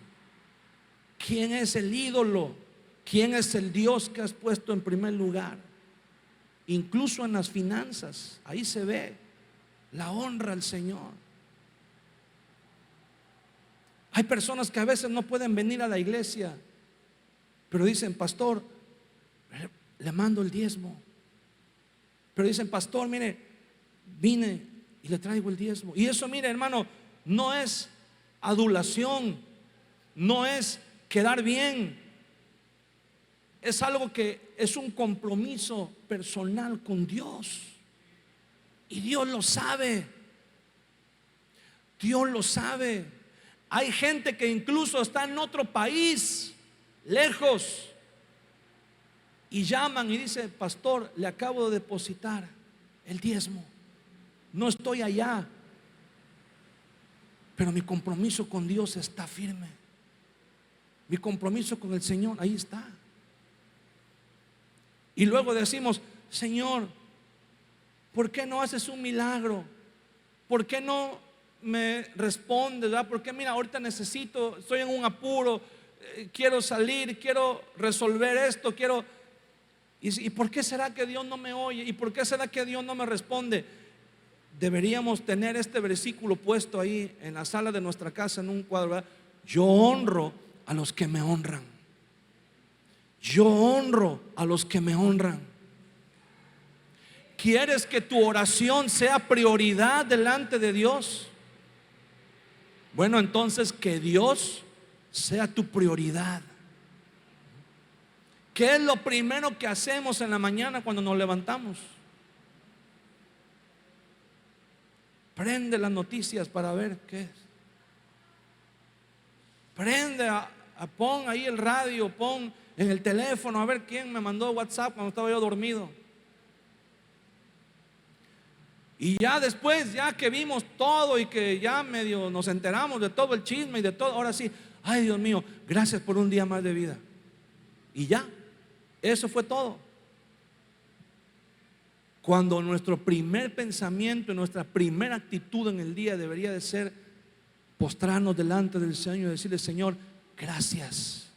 ¿Quién es el ídolo? ¿Quién es el Dios que has puesto en primer lugar? Incluso en las finanzas, ahí se ve la honra al Señor. Hay personas que a veces no pueden venir a la iglesia, pero dicen: pastor, le mando el diezmo. Pero dicen: pastor, mire, vine y le traigo el diezmo. Y eso, mire, hermano, no es adulación, no es quedar bien. Es algo que es un compromiso personal con Dios. Y Dios lo sabe. Dios lo sabe. Hay gente que incluso está en otro país, lejos, y llaman y dicen: pastor, le acabo de depositar el diezmo. No estoy allá, pero mi compromiso con Dios está firme. Mi compromiso con el Señor, ahí está. Y luego decimos: Señor, ¿por qué no haces un milagro? ¿Por qué no me respondes? ¿Verdad? Porque mira, ahorita necesito, estoy en un apuro, quiero salir, quiero resolver esto, ¿Y por qué será que Dios no me oye? ¿Y por qué será que Dios no me responde? Deberíamos tener este versículo puesto ahí en la sala de nuestra casa, en un cuadro, ¿verdad? Yo honro a los que me honran. Yo honro a los que me honran. ¿Quieres que tu oración sea prioridad delante de Dios? Bueno, entonces que Dios sea tu prioridad. ¿Qué es lo primero que hacemos en la mañana cuando nos levantamos? Prende las noticias para ver qué es. Prende, pon ahí el radio, pon en el teléfono a ver quién me mandó WhatsApp cuando estaba yo dormido. Y ya después, ya que vimos todo y que ya medio nos enteramos de todo el chisme y de todo, ahora sí, ay Dios mío, gracias por un día más de vida. Y ya, eso fue todo. Cuando nuestro primer pensamiento, nuestra primera actitud en el día debería de ser postrarnos delante del Señor y decirle: Señor, gracias.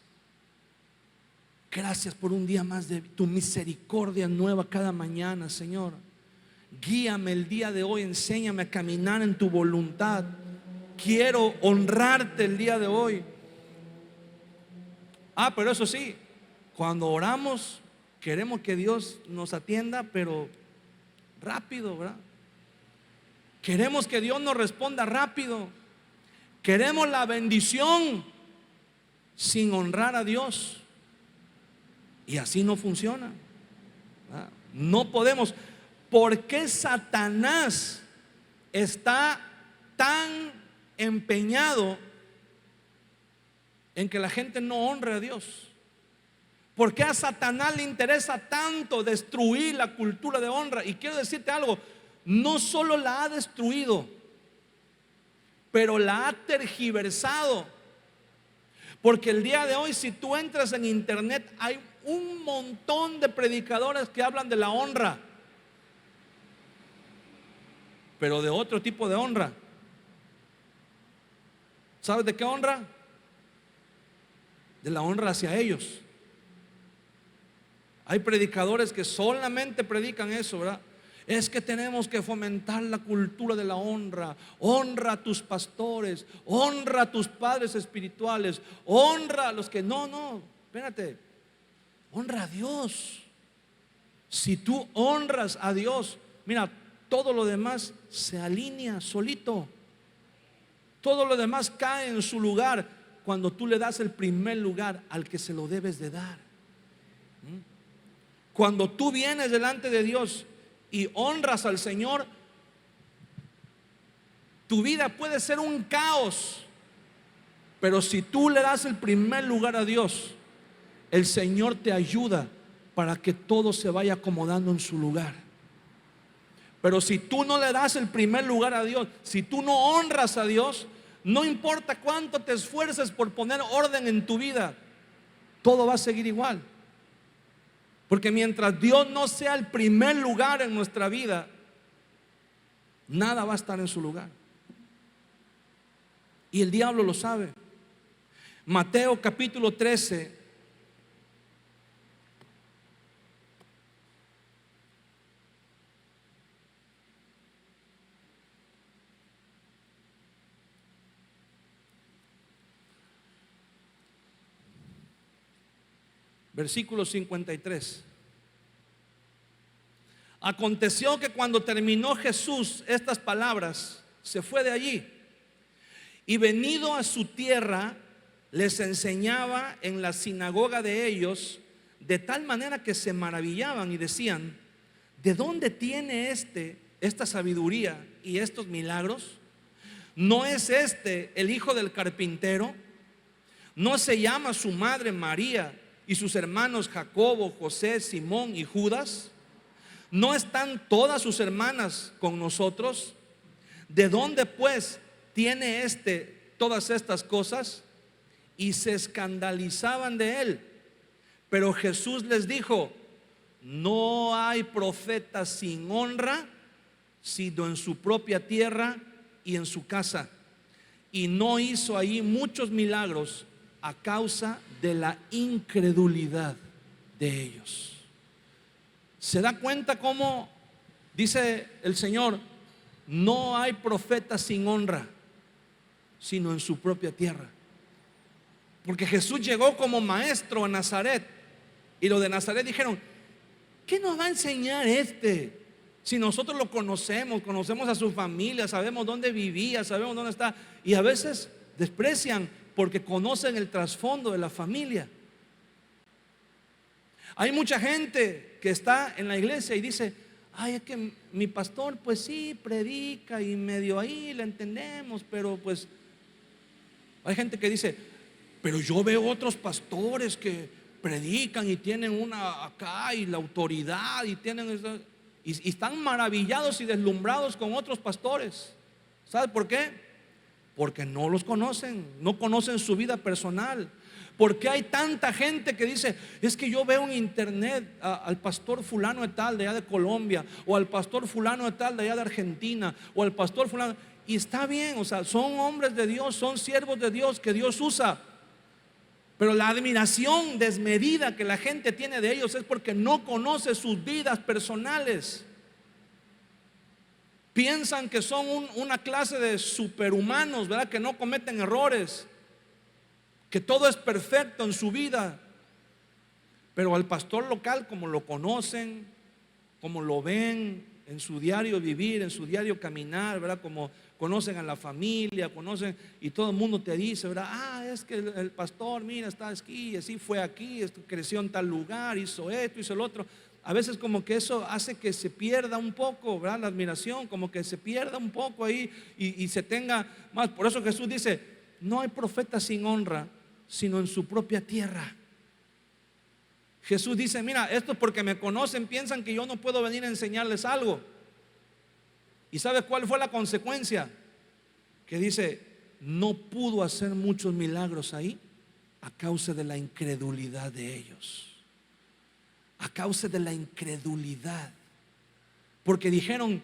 Gracias por un día más de tu misericordia nueva cada mañana, Señor. Guíame el día de hoy, enséñame a caminar en tu voluntad. Quiero honrarte el día de hoy. Pero eso sí, cuando oramos queremos que Dios nos atienda, pero rápido, ¿verdad? Queremos que Dios nos responda rápido. Queremos la bendición sin honrar a Dios. Y así no funciona, ¿verdad? No podemos. ¿Por qué Satanás está tan empeñado en que la gente no honre a Dios? ¿Por qué a Satanás le interesa tanto destruir la cultura de honra? Y quiero decirte algo, no solo la ha destruido, pero la ha tergiversado. Porque el día de hoy, si tú entras en internet, hay un montón de predicadores que hablan de la honra, pero de otro tipo de honra. ¿Sabes de qué honra? De la honra hacia ellos. Hay predicadores que solamente predican eso, ¿verdad? Es que tenemos que fomentar la cultura de la honra. Honra a tus pastores, honra a tus padres espirituales, honra a los que no, espérate, honra a Dios. Si tú honras a Dios, mira, todo lo demás se alinea solito. Todo lo demás cae en su lugar cuando tú le das el primer lugar al que se lo debes de dar. Cuando tú vienes delante de Dios y honras al Señor, tu vida puede ser un caos, pero si tú le das el primer lugar a Dios, el Señor te ayuda para que todo se vaya acomodando en su lugar. Pero si tú no le das el primer lugar a Dios, si tú no honras a Dios, no importa cuánto te esfuerces por poner orden en tu vida, todo va a seguir igual. Porque mientras Dios no sea el primer lugar en nuestra vida, nada va a estar en su lugar. Y el diablo lo sabe. Mateo capítulo 13. Versículo 53. Aconteció que cuando terminó Jesús estas palabras, se fue de allí y venido a su tierra les enseñaba en la sinagoga de ellos, de tal manera que se maravillaban y decían: ¿de dónde tiene esta sabiduría y estos milagros? ¿No es este el hijo del carpintero? ¿No se llama su madre María y sus hermanos Jacobo, José, Simón y Judas? ¿No están todas sus hermanas con nosotros? ¿De dónde pues tiene todas estas cosas? Y se escandalizaban de él. Pero Jesús les dijo: no hay profeta sin honra, sino en su propia tierra y en su casa. Y no hizo allí muchos milagros a causa de la incredulidad de ellos. ¿Se da cuenta cómo dice el Señor? No hay profeta sin honra, sino en su propia tierra. Porque Jesús llegó como maestro a Nazaret, y los de Nazaret dijeron: ¿qué nos va a enseñar este? Si nosotros lo conocemos a su familia, sabemos dónde vivía, sabemos dónde está. Y a veces desprecian porque conocen el trasfondo de la familia. Hay mucha gente que está en la iglesia y dice: ay, es que mi pastor pues sí predica y medio ahí le entendemos, pero pues hay gente que dice: pero yo veo otros pastores que predican y tienen una acá y la autoridad y tienen eso. y están maravillados y deslumbrados con otros pastores. ¿Sabe por qué? Porque no los conocen, no conocen su vida personal. Porque hay tanta gente que dice: es que yo veo en internet al pastor fulano de tal de allá de Colombia, o al pastor fulano de tal de allá de Argentina, o al pastor fulano. Y está bien, o sea, son hombres de Dios, son siervos de Dios que Dios usa. Pero la admiración desmedida que la gente tiene de ellos es porque no conoce sus vidas personales. Piensan que son una clase de superhumanos, ¿verdad? Que no cometen errores, que todo es perfecto en su vida. Pero al pastor local, como lo conocen, como lo ven en su diario vivir, en su diario caminar, ¿verdad? Como conocen a la familia, conocen, y todo el mundo te dice, ¿verdad? Es que el pastor, mira, está aquí, así fue aquí, creció en tal lugar, hizo esto, hizo el otro. A veces como que eso hace que se pierda un poco, ¿verdad? La admiración, como que se pierda un poco ahí y se tenga más. Por eso Jesús dice: no hay profeta sin honra, sino en su propia tierra. Jesús dice: mira, esto porque me conocen piensan que yo no puedo venir a enseñarles algo. ¿Y sabe cuál fue la consecuencia? Que dice: no pudo hacer muchos milagros ahí a causa de la incredulidad de ellos. A causa de la incredulidad. Porque dijeron: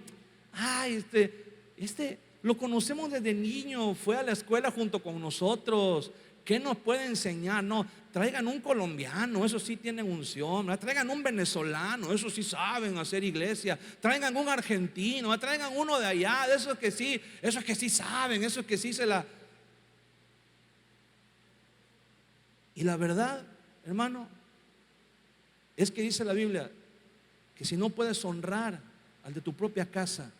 este lo conocemos desde niño, fue a la escuela junto con nosotros, ¿qué nos puede enseñar? No, traigan un colombiano, eso sí tienen unción. Traigan un venezolano, eso sí saben hacer iglesia. Traigan un argentino, traigan uno de allá, de esos que sí saben, esos que sí se la. Y la verdad, hermano, es que dice la Biblia que si no puedes honrar al de tu propia casa,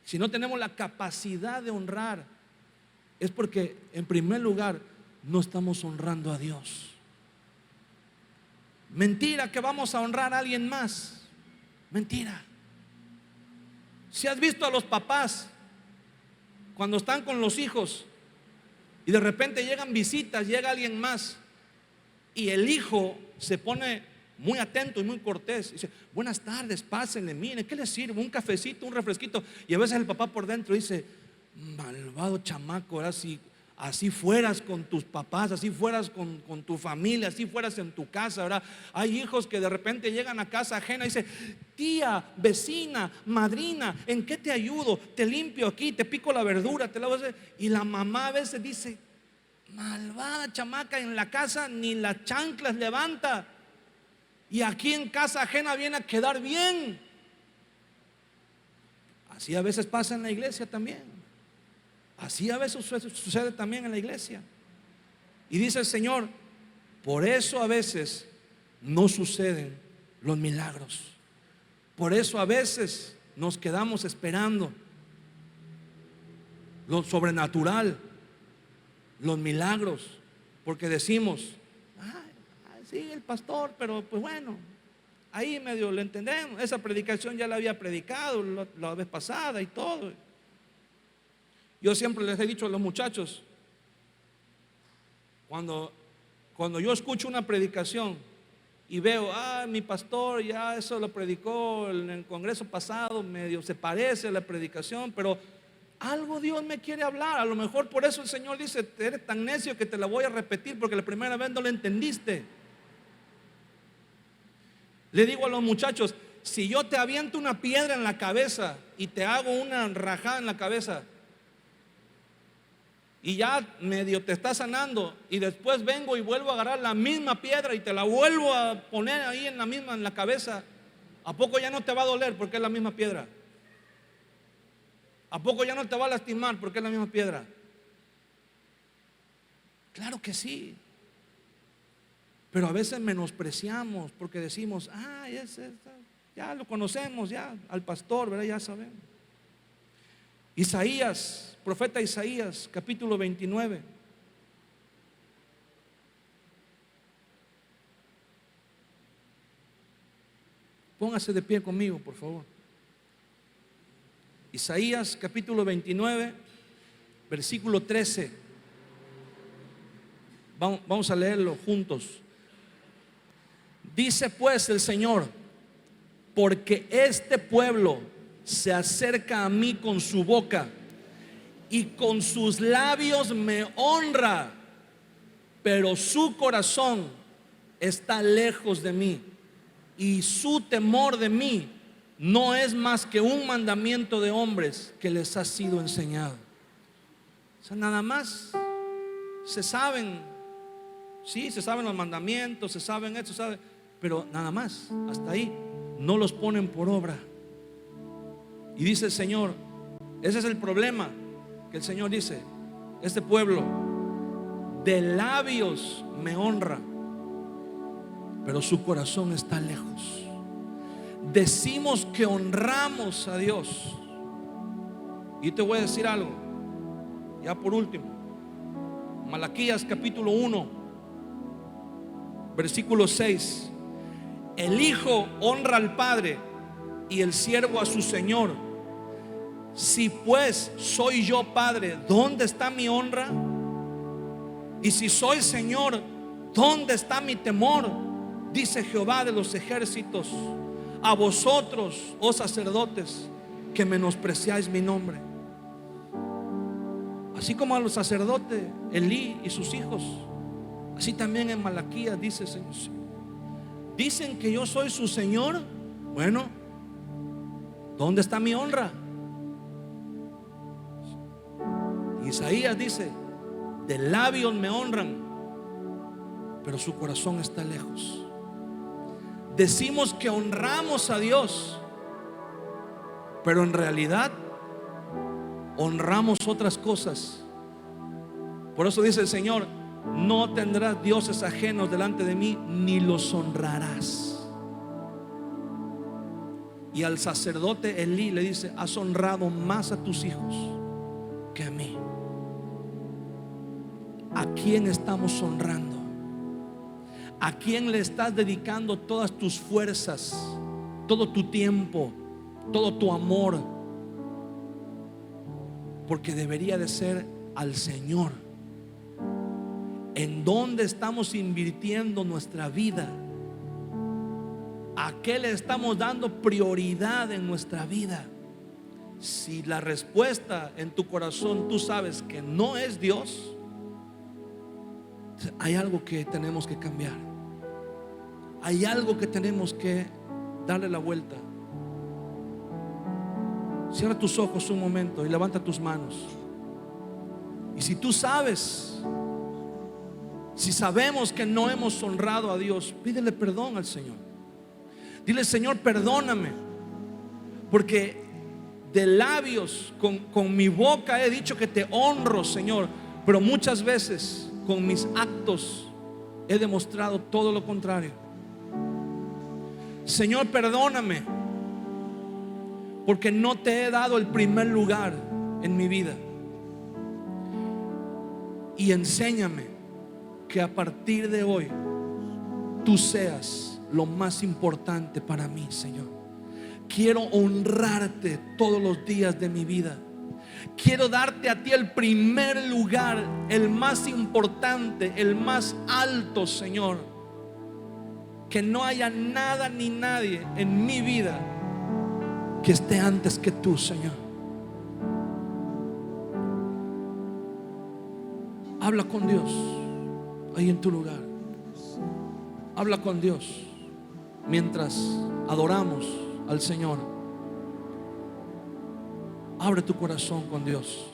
si no tenemos la capacidad de honrar, es porque en primer lugar no estamos honrando a Dios. Mentira que vamos a honrar a alguien más. Mentira. Si has visto a los papás cuando están con los hijos y de repente llegan visitas, llega alguien más, y el hijo se pone muy atento y muy cortés, dice: buenas tardes, pásenle, miren, ¿qué les sirve? Un cafecito, un refresquito. Y a veces el papá por dentro dice: malvado chamaco, ahora si así fueras con tus papás, así fueras con tu familia, así fueras en tu casa, ¿verdad? Hay hijos que de repente llegan a casa ajena y dicen: tía, vecina, madrina, ¿en qué te ayudo? Te limpio aquí, te pico la verdura, te lavo. Y la mamá a veces dice: malvada chamaca, en la casa ni las chanclas levanta, y aquí en casa ajena viene a quedar bien. Así a veces pasa en la iglesia también. Así a veces sucede también en la iglesia. Y dice el Señor: por eso a veces no suceden los milagros. Por eso a veces nos quedamos esperando lo sobrenatural, los milagros, porque decimos: sí, el pastor, pero pues bueno, ahí medio lo entendemos. Esa predicación ya la había predicado la vez pasada y todo. Yo siempre les he dicho a los muchachos, cuando yo escucho una predicación y veo: mi pastor ya eso lo predicó en el congreso pasado, medio se parece a la predicación, pero algo Dios me quiere hablar. A lo mejor por eso el Señor dice: eres tan necio que te la voy a repetir porque la primera vez no la entendiste. Le digo a los muchachos: si yo te aviento una piedra en la cabeza y te hago una rajada en la cabeza y ya medio te está sanando, y después vengo y vuelvo a agarrar la misma piedra y te la vuelvo a poner ahí en la cabeza, ¿a poco ya no te va a doler porque es la misma piedra? ¿A poco ya no te va a lastimar porque es la misma piedra? Claro que sí. Pero a veces menospreciamos porque decimos: ya lo conocemos, ya al pastor, ¿verdad? Ya sabemos. Isaías, profeta Isaías, capítulo 29. Póngase de pie conmigo, por favor. Isaías capítulo 29, versículo 13. Vamos a leerlo juntos. Dice pues el Señor: porque este pueblo se acerca a mí con su boca y con sus labios me honra, pero su corazón está lejos de mí y su temor de mí no es más que un mandamiento de hombres que les ha sido enseñado. O sea, nada más se saben, sí, se saben los mandamientos, se saben esto, se saben, pero nada más, hasta ahí, no los ponen por obra. Y dice el Señor, ese es el problema, que el Señor dice, este pueblo de labios me honra, pero su corazón está lejos. Decimos que honramos a Dios. Y te voy a decir algo, ya por último, Malaquías capítulo 1, versículo 6. El hijo honra al padre y el siervo a su señor. Si pues soy yo padre, ¿dónde está mi honra? Y si soy señor, ¿dónde está mi temor? Dice Jehová de los ejércitos. A vosotros, oh sacerdotes, que menospreciáis mi nombre. Así como a los sacerdotes Elí y sus hijos, así también en Malaquías dice, dicen que yo soy su Señor. Bueno, ¿dónde está mi honra? Isaías dice, de labios me honran, pero su corazón está lejos. Decimos que honramos a Dios, pero en realidad honramos otras cosas. Por eso dice el Señor, no tendrás dioses ajenos delante de mí, ni los honrarás. Y al sacerdote Elí le dice, has honrado más a tus hijos que a mí. ¿A quién estamos honrando? ¿A quién le estás dedicando todas tus fuerzas, todo tu tiempo, todo tu amor? Porque debería de ser al Señor. ¿En dónde estamos invirtiendo nuestra vida? ¿A qué le estamos dando prioridad en nuestra vida? Si la respuesta en tu corazón tú sabes que no es Dios, hay algo que tenemos que cambiar. Hay algo que tenemos que darle la vuelta. Cierra tus ojos un momento y levanta tus manos. Y si tú sabes, si sabemos que no hemos honrado a Dios, pídele perdón al Señor. Dile, Señor, perdóname, porque de labios, con mi boca he dicho que te honro, Señor, pero muchas veces con mis actos he demostrado todo lo contrario. Señor, perdóname, porque no te he dado el primer lugar en mi vida. Y enséñame que a partir de hoy tú seas lo más importante para mí, Señor. Quiero honrarte todos los días de mi vida. Quiero darte a ti el primer lugar, el más importante, el más alto, Señor. Que no haya nada ni nadie en mi vida que esté antes que tú, Señor. Habla con Dios ahí en tu lugar. Habla con Dios mientras adoramos al Señor. Abre tu corazón con Dios.